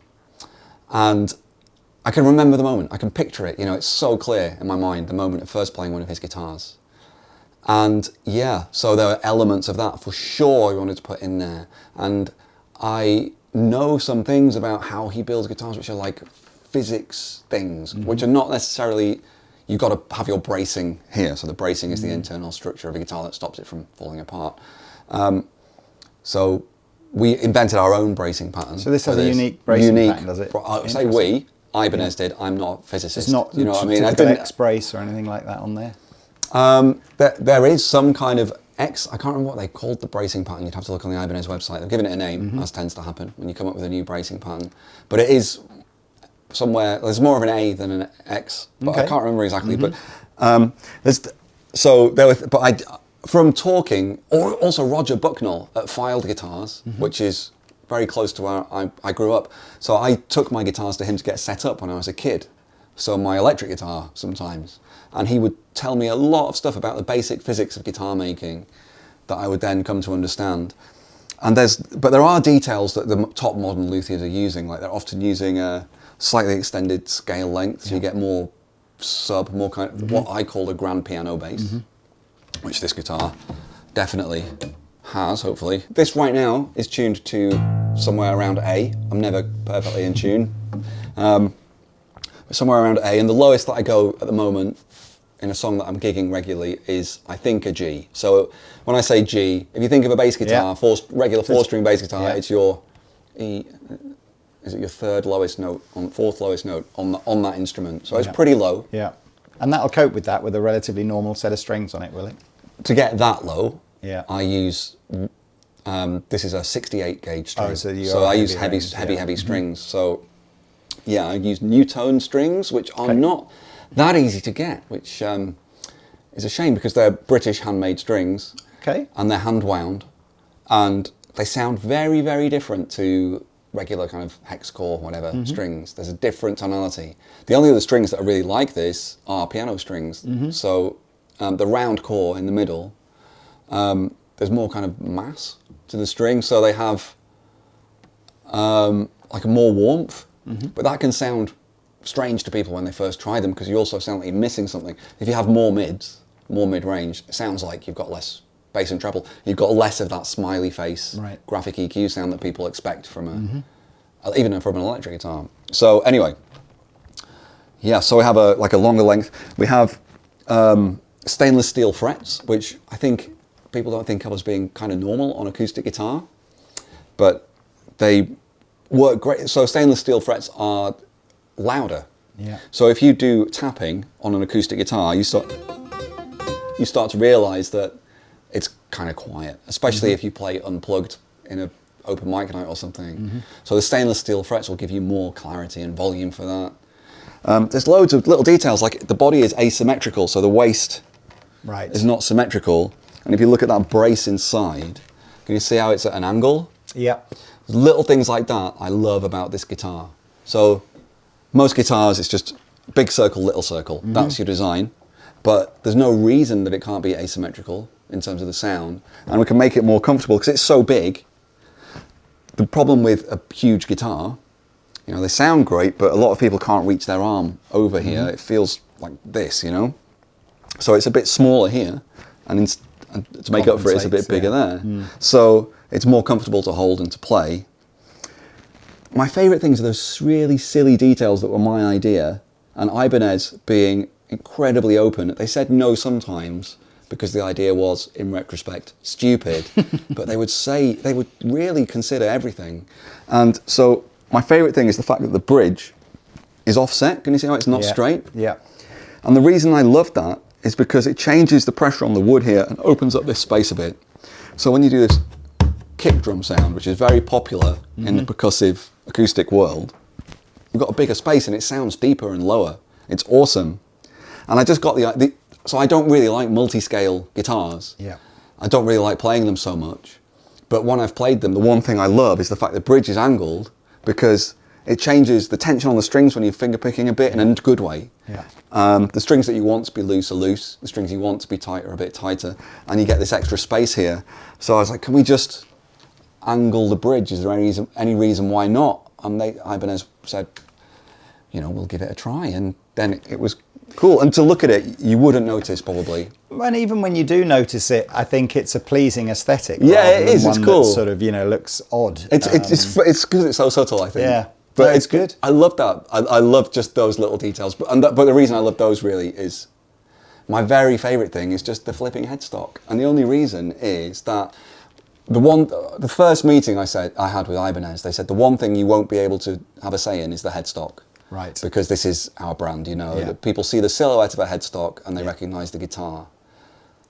And I can remember the moment, I can picture it, it's so clear in my mind, the moment of first playing one of his guitars. And so there are elements of that for sure he wanted to put in there. And I know some things about how he builds guitars, which are like physics things, which are not necessarily, you've got to have your bracing here. So the bracing is the internal structure of a guitar that stops it from falling apart. So we invented our own bracing pattern. So this has a unique bracing pattern, does it? I say we, Ibanez did. I'm not a physicist. It's not what I mean? X brace or anything like that on there? There is some kind of I can't remember what they called the bracing pattern. You'd have to look on the Ibanez website. They've given it a name, as tends to happen when you come up with a new bracing pattern. But it is somewhere, there's more of an A than an X, but I can't remember exactly. But from talking, or also Roger Bucknell at Filed Guitars, which is very close to where I grew up. So I took my guitars to him to get set up when I was a kid. So my electric guitar sometimes. And he would tell me a lot of stuff about the basic physics of guitar making that I would then come to understand. But there are details that the top modern luthiers are using, like they're often using a slightly extended scale length, so you get more more kind of what I call a grand piano bass, which this guitar definitely has, hopefully. This right now is tuned to somewhere around A. I'm never perfectly in tune. Somewhere around A, and the lowest that I go at the moment in a song that I'm gigging regularly is, I think, a G. So when I say G, if you think of a bass guitar, regular four-string bass guitar, it's your E. Is it your third lowest note, fourth lowest note on that instrument? So it's pretty low. Yeah, and that'll cope with that with a relatively normal set of strings on it, will it? To get that low, I use. This is a 68 gauge string, so I use heavy strings. So. Yeah, I use new-tone strings, which are not that easy to get, which is a shame because they're British handmade strings, and they're hand-wound, and they sound very, very different to regular kind of hex core, whatever, strings. There's a different tonality. The only other strings that are really like this are piano strings. So the round core in the middle, there's more kind of mass to the string, so they have like more warmth. But that can sound strange to people when they first try them because you also sound like you're missing something. If you have more mids, more mid-range, it sounds like you've got less bass and treble. You've got less of that smiley face graphic EQ sound that people expect from even from an electric guitar. So anyway, Yeah, so we have a longer length. We have stainless steel frets, which I think people don't think of as being kind of normal on acoustic guitar, but they work great. So stainless steel frets are louder. Yeah. So if you do tapping on an acoustic guitar, you start to realize that it's kind of quiet, especially if you play unplugged in an open mic night or something. So the stainless steel frets will give you more clarity and volume for that. There's loads of little details, like the body is asymmetrical, so the waist is not symmetrical. And if you look at that brace inside, can you see how it's at an angle? Yeah. Little things like that I love about this guitar. So most guitars, it's just big circle, little circle. That's your design. But there's no reason that it can't be asymmetrical in terms of the sound. And we can make it more comfortable because it's so big. The problem with a huge guitar, you know, they sound great, but a lot of people can't reach their arm over here. It feels like this, you know? So it's a bit smaller here, and to make up for it, it's a bit bigger there. So it's more comfortable to hold and to play. My favourite things are those really silly details that were my idea, and Ibanez being incredibly open. They said no sometimes because the idea was, in retrospect, stupid, but they would really consider everything. And so my favourite thing is the fact that the bridge is offset. Can you see how it's not straight? Yeah. And the reason I love that is because it changes the pressure on the wood here and opens up this space a bit. So when you do this kick drum sound, which is very popular in the percussive acoustic world, you've got a bigger space and it sounds deeper and lower. It's awesome. And I just got so I don't really like multi-scale guitars. Yeah. I don't really like playing them so much. But when I've played them, the one thing I love is the fact the bridge is angled, because it changes the tension on the strings when you're finger picking a bit in a good way. Yeah. The strings that you want to be loose are loose. The strings you want to be tight are a bit tighter. And you get this extra space here. So I was like, can we just angle the bridge? Is there any reason why not? And Ibanez said, you know, we'll give it a try. And then it was cool. And to look at it, you wouldn't notice probably. And even when you do notice it, I think it's a pleasing aesthetic. Yeah, it is. It's cool. That sort of, you know, looks odd. It's because it's so subtle, I think. Yeah. But no, it's good. I love that. I love just those little details. But the reason I love those really is my very favourite thing is just the flipping headstock. And the only reason is that the first meeting I had with Ibanez, they said the one thing you won't be able to have a say in is the headstock. Right. Because this is our brand, you know. Yeah. People see the silhouette of a headstock and they recognise the guitar.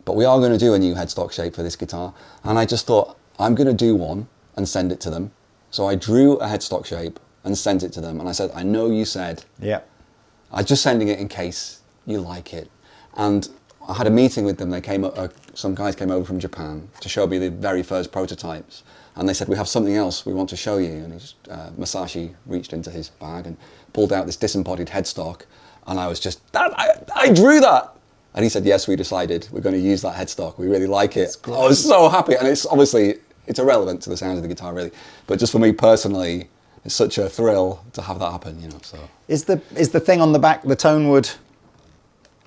But we are going to do a new headstock shape for this guitar. And I just thought, I'm going to do one and send it to them. So I drew a headstock shape and sent it to them. And I said, I know you said, I'm just sending it in case you like it. And I had a meeting with them. They came up, some guys came over from Japan to show me the very first prototypes. And they said, we have something else we want to show you. And Masashi reached into his bag and pulled out this disembodied headstock. And I was just, I drew that. And he said, yes, we decided we're going to use that headstock. We really like it. I was so happy. And it's obviously, it's irrelevant to the sound of the guitar, really. But just for me personally, it's such a thrill to have that happen, you know. So is the thing on the back the Tonewood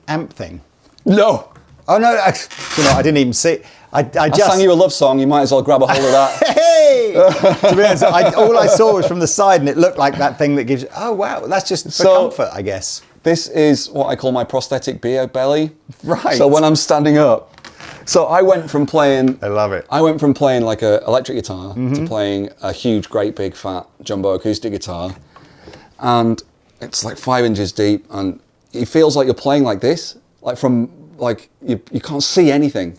amp thing? No. Oh no! You know, I didn't even see. I just sang you a love song. You might as well grab a hold of that. Hey! To be honest, all I saw was from the side, and it looked like that thing that gives. Oh wow, that's just for comfort, I guess. This is what I call my prosthetic beer belly. Right. So when I'm standing up. So I went from playing... I love it. I went from playing like an electric guitar to playing a huge, great, big, fat, jumbo acoustic guitar. And it's like 5 inches deep. And it feels like you're playing like this. You can't see anything.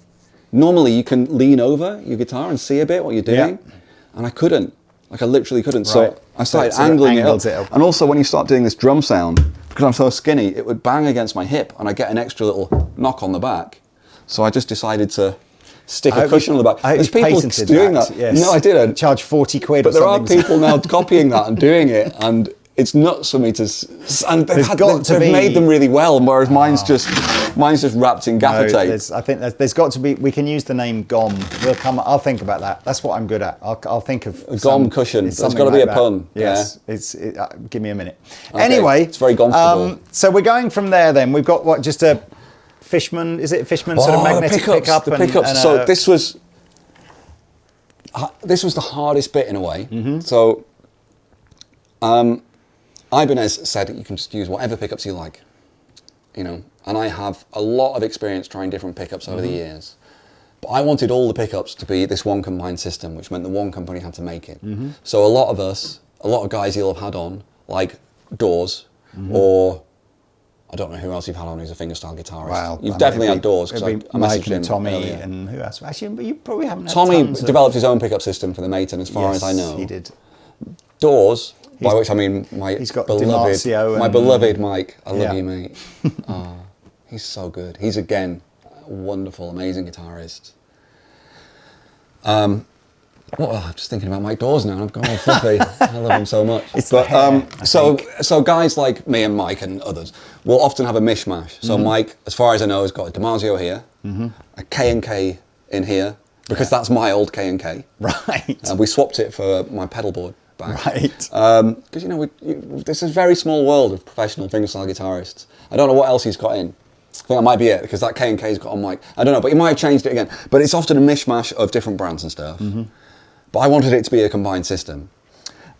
Normally you can lean over your guitar and see a bit what you're doing. Yeah. And I couldn't. I literally couldn't. Right. So I started angling it up. And also when you start doing this drum sound, because I'm so skinny, it would bang against my hip and I get an extra little knock on the back. So I just decided to stick a cushion on the back. There's people doing that. Yes. No, I didn't. Charge 40 quid but or something. But there are people now copying that and doing it, and it's nuts for me to... And they've made them really well, whereas mine's just wrapped in gaffer tape. I think there's got to be... We can use the name Gomm. I'll think about that. That's what I'm good at. I'll think of... A Gomm cushion. There's got to be a pun. Yes. Yeah. Give me a minute. Okay. Anyway... It's very comfortable. So we're going from there then. We've got what, just a... Fishman, is it Fishman sort of magnetic pickup? The pickups. So this was the hardest bit in a way. So Ibanez said that you can just use whatever pickups you like, you know, and I have a lot of experience trying different pickups over the years. But I wanted all the pickups to be this one combined system, which meant the one company had to make it. So a lot of guys you'll have had on, like Doors, or I don't know who else you've had on who's a fingerstyle guitarist. Well, You've definitely had Doors. It'd be I Mike messaged him and Tommy earlier. and who else? Actually, you probably haven't had Tommy tons of- developed his own pickup system for the Maton, as far as I know. he did. Doors, by which I mean my he's got beloved, DiMarzio my and- beloved Mike. I love Yeah. you, mate. Oh, he's so good. He's again a wonderful, amazing guitarist. I'm just thinking about Mike Dawes now, and I've gone all fluffy. I love him so much. It's the hair, I so guys like me and Mike and others will often have a mishmash. So Mike, as far as I know, has got a DiMarzio here, a K&K in here, because that's my old K&K. Right. And we swapped it for my pedalboard back. Right. Because, you know, this is a very small world of professional fingerstyle guitarists. I don't know what else he's got in. I think that might be it, because that K&K's got on Mike. I don't know, but he might have changed it again. But it's often a mishmash of different brands and stuff. But I wanted it to be a combined system.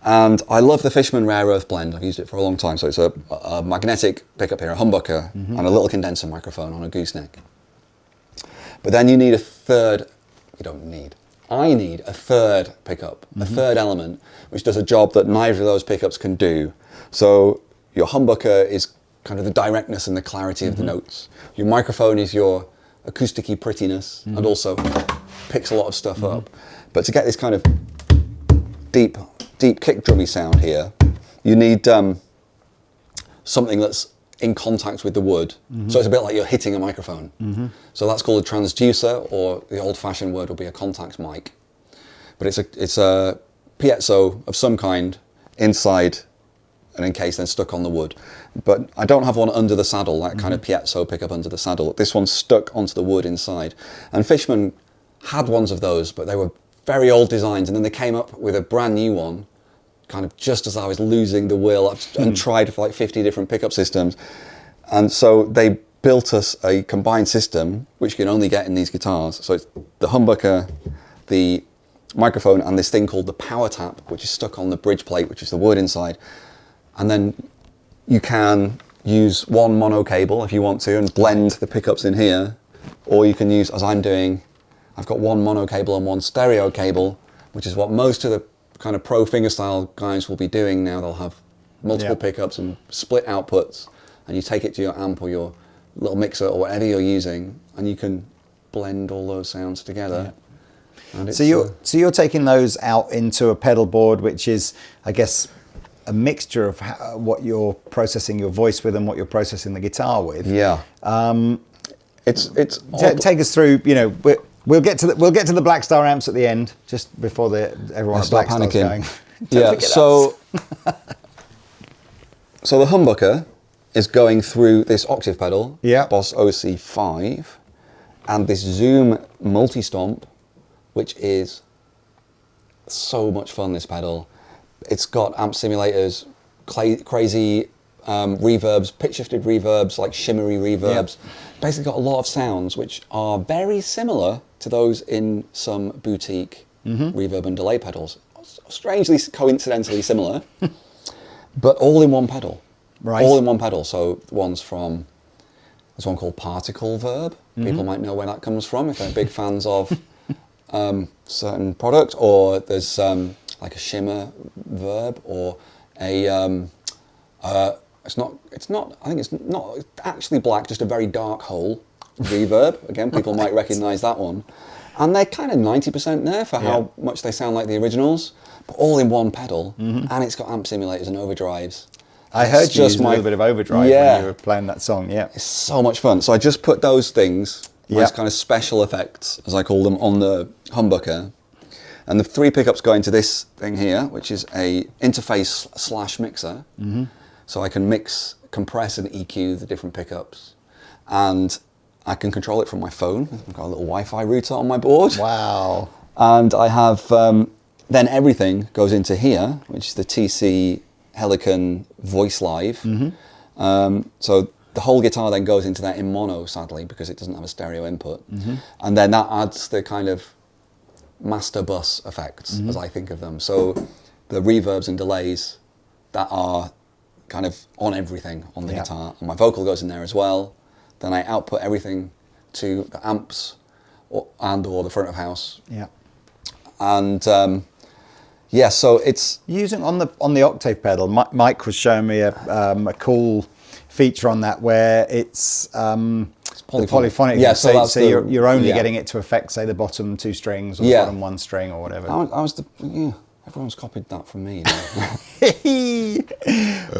And I love the Fishman Rare Earth blend. I've used it for a long time. So it's a magnetic pickup here, a humbucker, and a little condenser microphone on a gooseneck. But then you need a third, I need a third pickup, a third element, which does a job that neither of those pickups can do. So your humbucker is kind of the directness and the clarity of the notes. Your microphone is your acousticy prettiness and also picks a lot of stuff up. But to get this kind of deep kick drummy sound here, you need something that's in contact with the wood. So it's a bit like you're hitting a microphone. So that's called a transducer, or the old-fashioned word would be a contact mic. But it's a piezo of some kind inside and encased, then stuck on the wood. But I don't have one under the saddle, that kind of piezo pickup under the saddle. This one's stuck onto the wood inside. And Fishman had ones of those, but they were very old designs, and then they came up with a brand new one, kind of just as I was losing the will, and tried for like 50 different pickup systems. And so they built us a combined system, which you can only get in these guitars. So it's the humbucker, the microphone, and this thing called the power tap, which is stuck on the bridge plate, which is the wood inside. And then you can use one mono cable if you want to and blend the pickups in here, or you can use, as I'm doing, I've got one mono cable and one stereo cable, which is what most of the kind of pro fingerstyle guys will be doing now. They'll have multiple pickups and split outputs, and you take it to your amp or your little mixer or whatever you're using, and you can blend all those sounds together. And So you're taking those out into a pedal board, which is, I guess, a mixture of what you're processing your voice with and what you're processing the guitar with. Yeah. It's Take us through. You know, we'll get to the Blackstar amps at the end, just before everyone at start Blackstar's panicking. going. Yeah. forget So the humbucker is going through this octave pedal, Boss OC5, and this Zoom multi-stomp, which is so much fun, this pedal. It's got amp simulators, crazy reverbs, pitch-shifted reverbs, like shimmery reverbs. Basically got a lot of sounds which are very similar to those in some boutique reverb and delay pedals. Strangely, coincidentally similar, but all in one pedal. Right. All in one pedal. So there's one called Particle Verb. People might know where that comes from if they're big fans of certain product, or there's like a shimmer verb, or a it's not actually black, just a very dark hole reverb. Again, people might recognize that one. And they're kind of 90% there for how much they sound like the originals, but all in one pedal, and it's got amp simulators and overdrives. I heard you use a little bit of overdrive when you were playing that song. Yeah, it's so much fun. So I just put those things, those kind of special effects, as I call them, on the humbucker, and the three pickups go into this thing here, which is a interface / mixer. So I can mix, compress, and EQ the different pickups, and I can control it from my phone. I've got a little Wi-Fi router on my board. Wow. And I have, then everything goes into here, which is the TC Helicon Voice Live. So the whole guitar then goes into that in mono, sadly, because it doesn't have a stereo input. And then that adds the kind of master bus effects, as I think of them. So the reverbs and delays that are kind of on everything on the guitar, and my vocal goes in there as well. Then I output everything to the amps or the front of house. Yeah. And so it's using on the octave pedal. Mike was showing me a cool feature on that where it's polyphonic. Yeah, so that's you're only getting it to affect, say, the bottom 2 strings or the bottom 1 string or whatever. Everyone's copied that from me.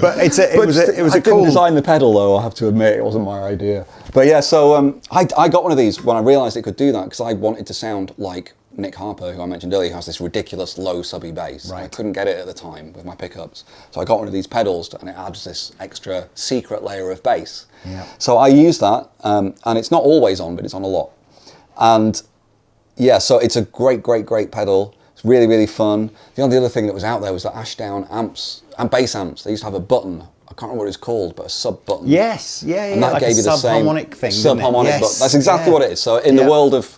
But it was a I cool didn't design the pedal though. I have to admit it wasn't my idea. But yeah, so I got one of these when I realised it could do that because I wanted to sound like Nick Harper, who I mentioned earlier, who has this ridiculous low subby bass. Right. I couldn't get it at the time with my pickups, so I got one of these pedals and it adds this extra secret layer of bass. Yeah. So I use that, and it's not always on, but it's on a lot. And yeah, so it's a great pedal. It's really, really fun. The only other thing that was out there was the Ashdown amps and bass amps. They used to have a button. I can't remember what it's called, but a sub button. Yes, yeah. And that like gave you the same subharmonic thing. Subharmonic Yes, button. That's exactly what it is. So in the world of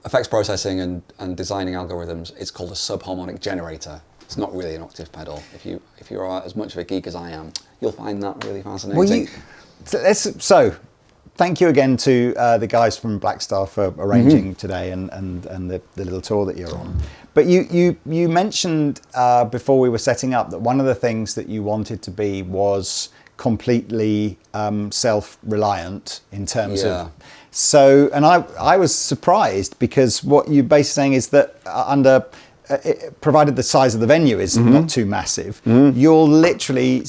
effects processing and designing algorithms, it's called a subharmonic generator. It's not really an octave pedal. If you're as much of a geek as I am, you'll find that really fascinating. So thank you again to the guys from Blackstar for arranging today and the little tour that you're on. But you mentioned before we were setting up that one of the things that you wanted to be was completely self-reliant in terms of. So, and I was surprised because what you're basically saying is that provided the size of the venue is not too massive, you'll literally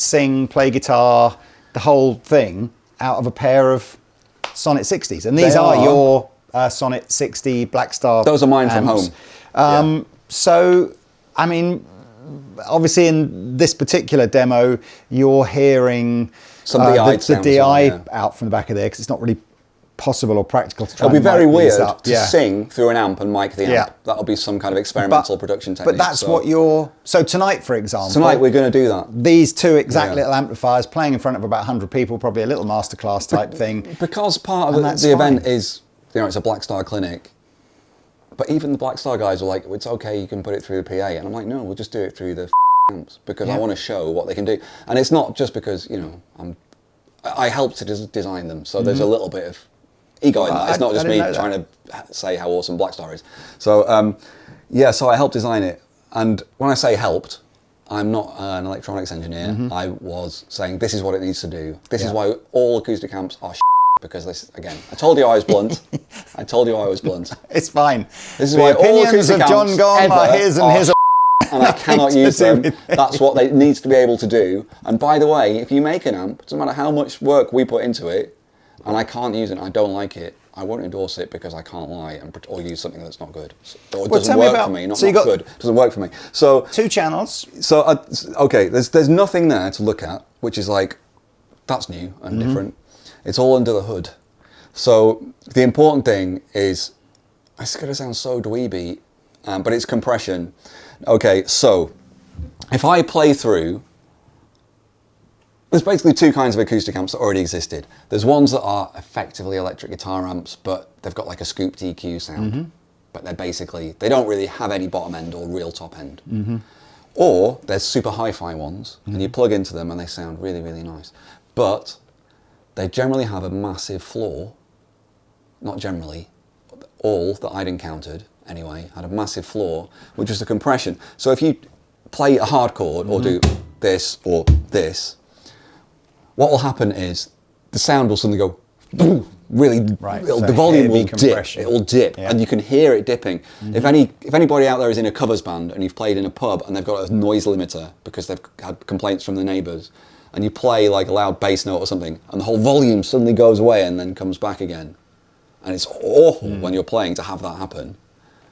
play guitar, the whole thing out of a pair of Sonnet 60s. And these are your Sonnet 60 Blackstar Those are mine amps. from home. So, I mean, obviously in this particular demo, you're hearing Some DI the DI out from the back of there because it's not really possible or practical to try. It'll be very weird up. to sing through an amp and mic the amp. Yeah. That'll be some kind of experimental production technique. But that's what so tonight, for example. Tonight we're going to do that. These 2 exact little amplifiers playing in front of about 100 people, probably a little masterclass type thing. Because part of the event is, it's a Blackstar clinic. But even the Blackstar guys are like, it's okay, you can put it through the PA. And I'm like, no, we'll just do it through the amps because I want to show what they can do. And it's not just because, I helped to design them. So there's a little bit of ego in that. It's not just me trying to say how awesome Blackstar is. So, so I helped design it. And when I say helped, I'm not an electronics engineer. I was saying, this is what it needs to do. This is why all acoustic amps are because this, again, I told you I was blunt. It's fine. This is why all acoustic amps Jon Gomm are his and his and I cannot use them. That's what it needs to be able to do. And by the way, if you make an amp, it doesn't matter how much work we put into it, and I can't use it, I don't like it, I won't endorse it because I can't lie or use something that's not good. Or it doesn't work for me, not good. It doesn't work for me. So 2 channels. So, okay, there's nothing there to look at, which is like, that's new and different. It's all under the hood. So the important thing is, it's going to sound so dweeby, but it's compression. Okay, so if I play through, there's basically 2 kinds of acoustic amps that already existed. There's ones that are effectively electric guitar amps, but they've got like a scooped EQ sound. But they don't really have any bottom end or real top end. Or there's super hi-fi ones, and you plug into them and they sound really, really nice. But they generally have a massive flaw. Not generally, all that I'd encountered anyway had a massive flaw, which was the compression. So if you play a hard chord or do this or this, what will happen is the sound will suddenly go boom, really, the volume will dip. It will dip, and you can hear it dipping. If anybody out there is in a covers band and you've played in a pub and they've got a noise limiter because they've had complaints from the neighbours, and you play like a loud bass note or something, and the whole volume suddenly goes away and then comes back again, and it's awful when you're playing to have that happen.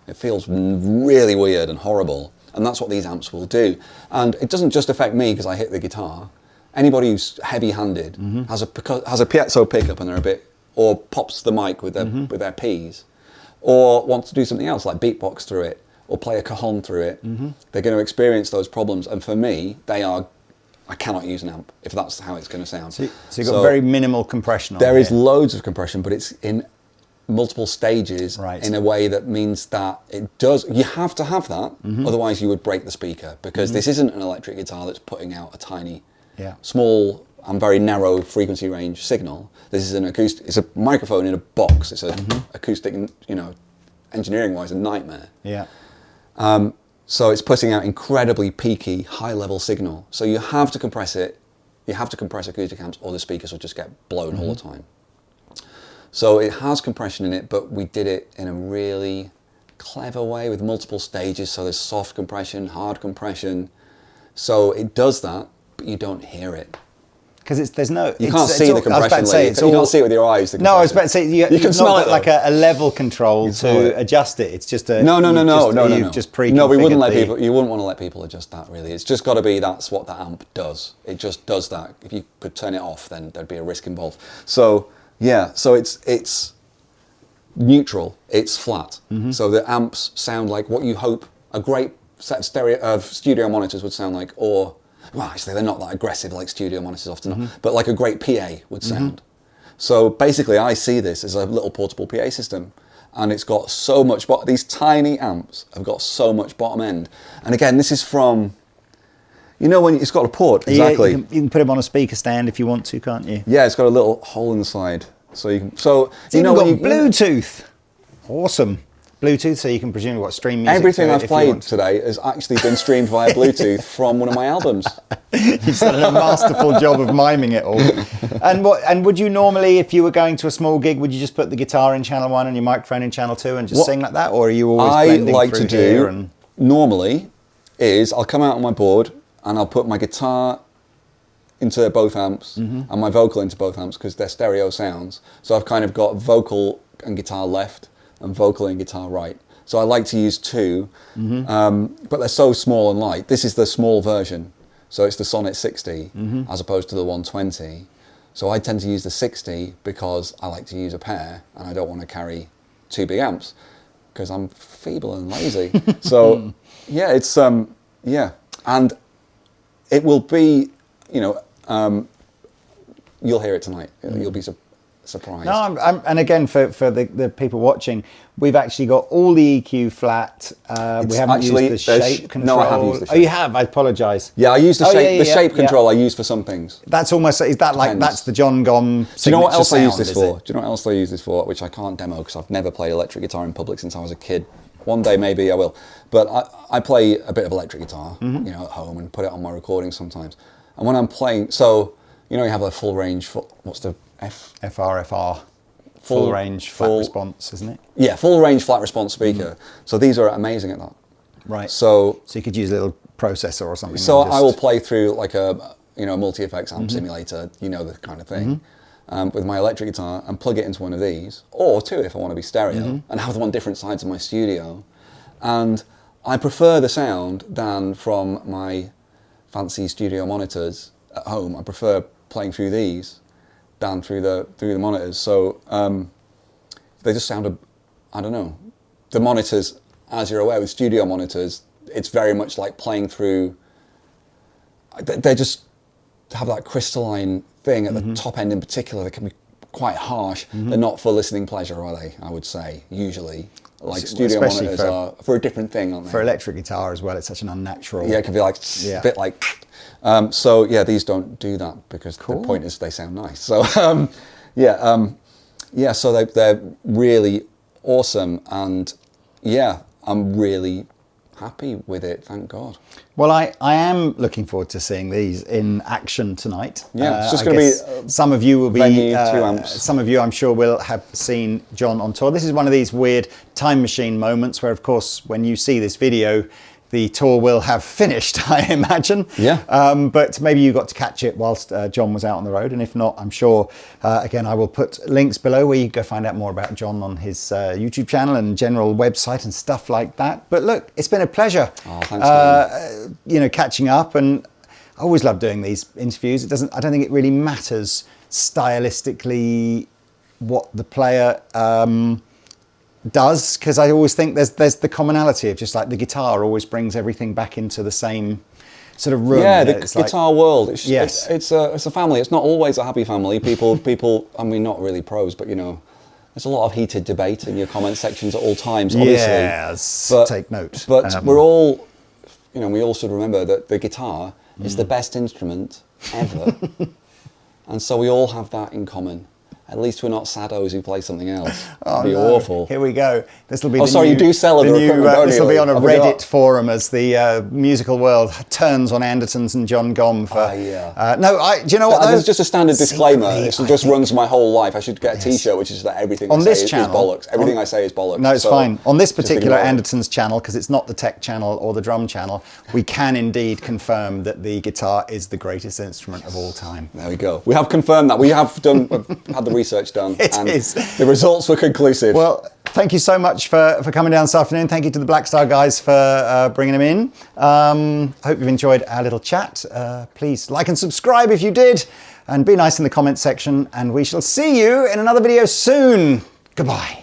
It feels really weird and horrible, and that's what these amps will do. And it doesn't just affect me because I hit the guitar. Anybody who's heavy-handed has a piezo pickup and they're a bit, or pops the mic with their P's, or wants to do something else like beatbox through it or play a cajon through it. They're going to experience those problems, and for me, I cannot use an amp if that's how it's going to sound. So you've got very minimal compression on there is loads of compression, but it's in multiple stages Right. in a way that means that it does. You have to have that, otherwise you would break the speaker, because this isn't an electric guitar that's putting out a tiny, Yeah. small and very narrow frequency range signal. This is an acoustic. It's a microphone in a box. It's a acoustic, engineering-wise, a nightmare. Yeah. So it's putting out incredibly peaky, high-level signal. So you have to compress it. You have to compress acoustic amps, or the speakers will just get blown all the time. So it has compression in it, but we did it in a really clever way with multiple stages. So there's soft compression, hard compression. So it does that, but you don't hear it. Because there's no... You can't see the compression. You can't see it with your eyes. No, I was about to say, you can smell it, like a level control to adjust it. It's just a... No. You've just pre-configured No, we wouldn't let people... You wouldn't want to let people adjust that, really. It's just got to be that's what the amp does. It just does that. If you could turn it off, then there'd be a risk involved. So... Yeah, so it's neutral, it's flat. So the amps sound like what you hope a great set of studio monitors would sound like, or, well, actually they're not that aggressive like studio monitors often are, but like a great PA would sound. So basically I see this as a little portable PA system, and it's got so much, these tiny amps have got so much bottom end. And again, this is from, when it's got a port, exactly. Yeah, you can put them on a speaker stand if you want to, can't you? Yeah, it's got a little hole in the side, so you can. So it's even got Bluetooth. Awesome, Bluetooth, so you can presumably stream music. Everything I've played today has actually been streamed via Bluetooth from one of my albums. You've done a masterful job of miming it all. And would you normally, if you were going to a small gig, would you just put the guitar in channel 1 and your microphone in channel 2 and just sing like that, or are you always blending through here? And normally is I'll come out on my board and I'll put my guitar into both amps and my vocal into both amps because they're stereo sounds. So I've kind of got vocal and guitar left and vocal and guitar right. So I like to use two, but they're so small and light. This is the small version. So it's the Sonnet 60 as opposed to the 120. So I tend to use the 60 because I like to use a pair and I don't want to carry two big amps because I'm feeble and lazy. So yeah, it's, and it will be, you'll hear it tonight. You'll be surprised. No, and again, for the people watching, we've actually got all the EQ flat. We haven't used the shape control. No, I have used the shape. Oh, you have? I apologise. Yeah, I use the shape. The shape control I use for some things. That's almost, is that like, that's the Jon Gomm signature? Do you know what else I use sound, this for? Do you know what else I use this for, which I can't demo because I've never played electric guitar in public since I was a kid. One day maybe I will. But I play a bit of electric guitar, at home and put it on my recordings sometimes. And when I'm playing, so, you have a full range, what's the FRFR. Full range flat response, isn't it? Yeah, full range flat response speaker. So these are amazing at that. Right. So you could use a little processor or something. So I will play through like a multi-effects amp simulator, the kind of thing, with my electric guitar and plug it into one of these, or two if I want to be stereo, and have them on different sides of my studio. And I prefer the sound than from my fancy studio monitors at home. I prefer playing through these than through the monitors. So they just sound, I don't know. The monitors, as you're aware, with studio monitors, it's very much like playing through. They just have that crystalline thing at the top end in particular. They can be quite harsh. They're not for listening pleasure, are they? I would say usually. Like studio monitors are for a different thing, aren't they? For electric guitar as well, it's such an unnatural. Yeah, it can be like a bit like. So yeah, these don't do that because the point is they sound nice. So so they're really awesome, and yeah, I'm really happy with it. Thank God. Well, I am looking forward to seeing these in action tonight. Yeah, it's just going to be some of you will be venue, 2 amps. Some of you, I'm sure, will have seen Jon on tour. This is one of these weird time machine moments where, of course, when you see this video, the tour will have finished, I imagine. Yeah. But maybe you got to catch it whilst Jon was out on the road. And if not, I'm sure, again, I will put links below where you can go find out more about Jon on his YouTube channel and general website and stuff like that. But look, it's been a pleasure, oh, thanks, catching up. And I always love doing these interviews. I don't think it really matters stylistically what the player does, because I always think there's the commonality of just like the guitar always brings everything back into the same sort of room. Yeah, the guitar world. It's a family. It's not always a happy family. People. I mean, not really pros, but There's a lot of heated debate in your comment sections at all times, obviously. Yes, take note. But we're all, you know, we all should remember that the guitar is the best instrument ever. And so we all have that in common. At least we're not saddos who play something else. Oh, It'd be no. awful. Here we go. This will be. Oh, sorry, you do sell other equipment, don't This you? will be on a Have we got- Reddit forum as the musical world turns on Andertons and Jon Gomm for. yeah. No, do you know what? Though? There's just a standard disclaimer. Secretly, It I just think- runs my whole life. I should get a T-shirt which is that everything On I this say is channel- bollocks. Everything I say is bollocks. No, it's So fine. On this just particular ignore it. Andertons channel, because it's not the tech channel or the drum channel, we can indeed confirm that the guitar is the greatest instrument of all time. There we go. We have confirmed that. We have had the research done. It and is. The results were conclusive. Well, thank you so much for coming down this afternoon. Thank you to the Blackstar guys for bringing them in. Hope you've enjoyed our little chat. Please like and subscribe if you did, and be nice in the comment section, and we shall see you in another video soon. Goodbye.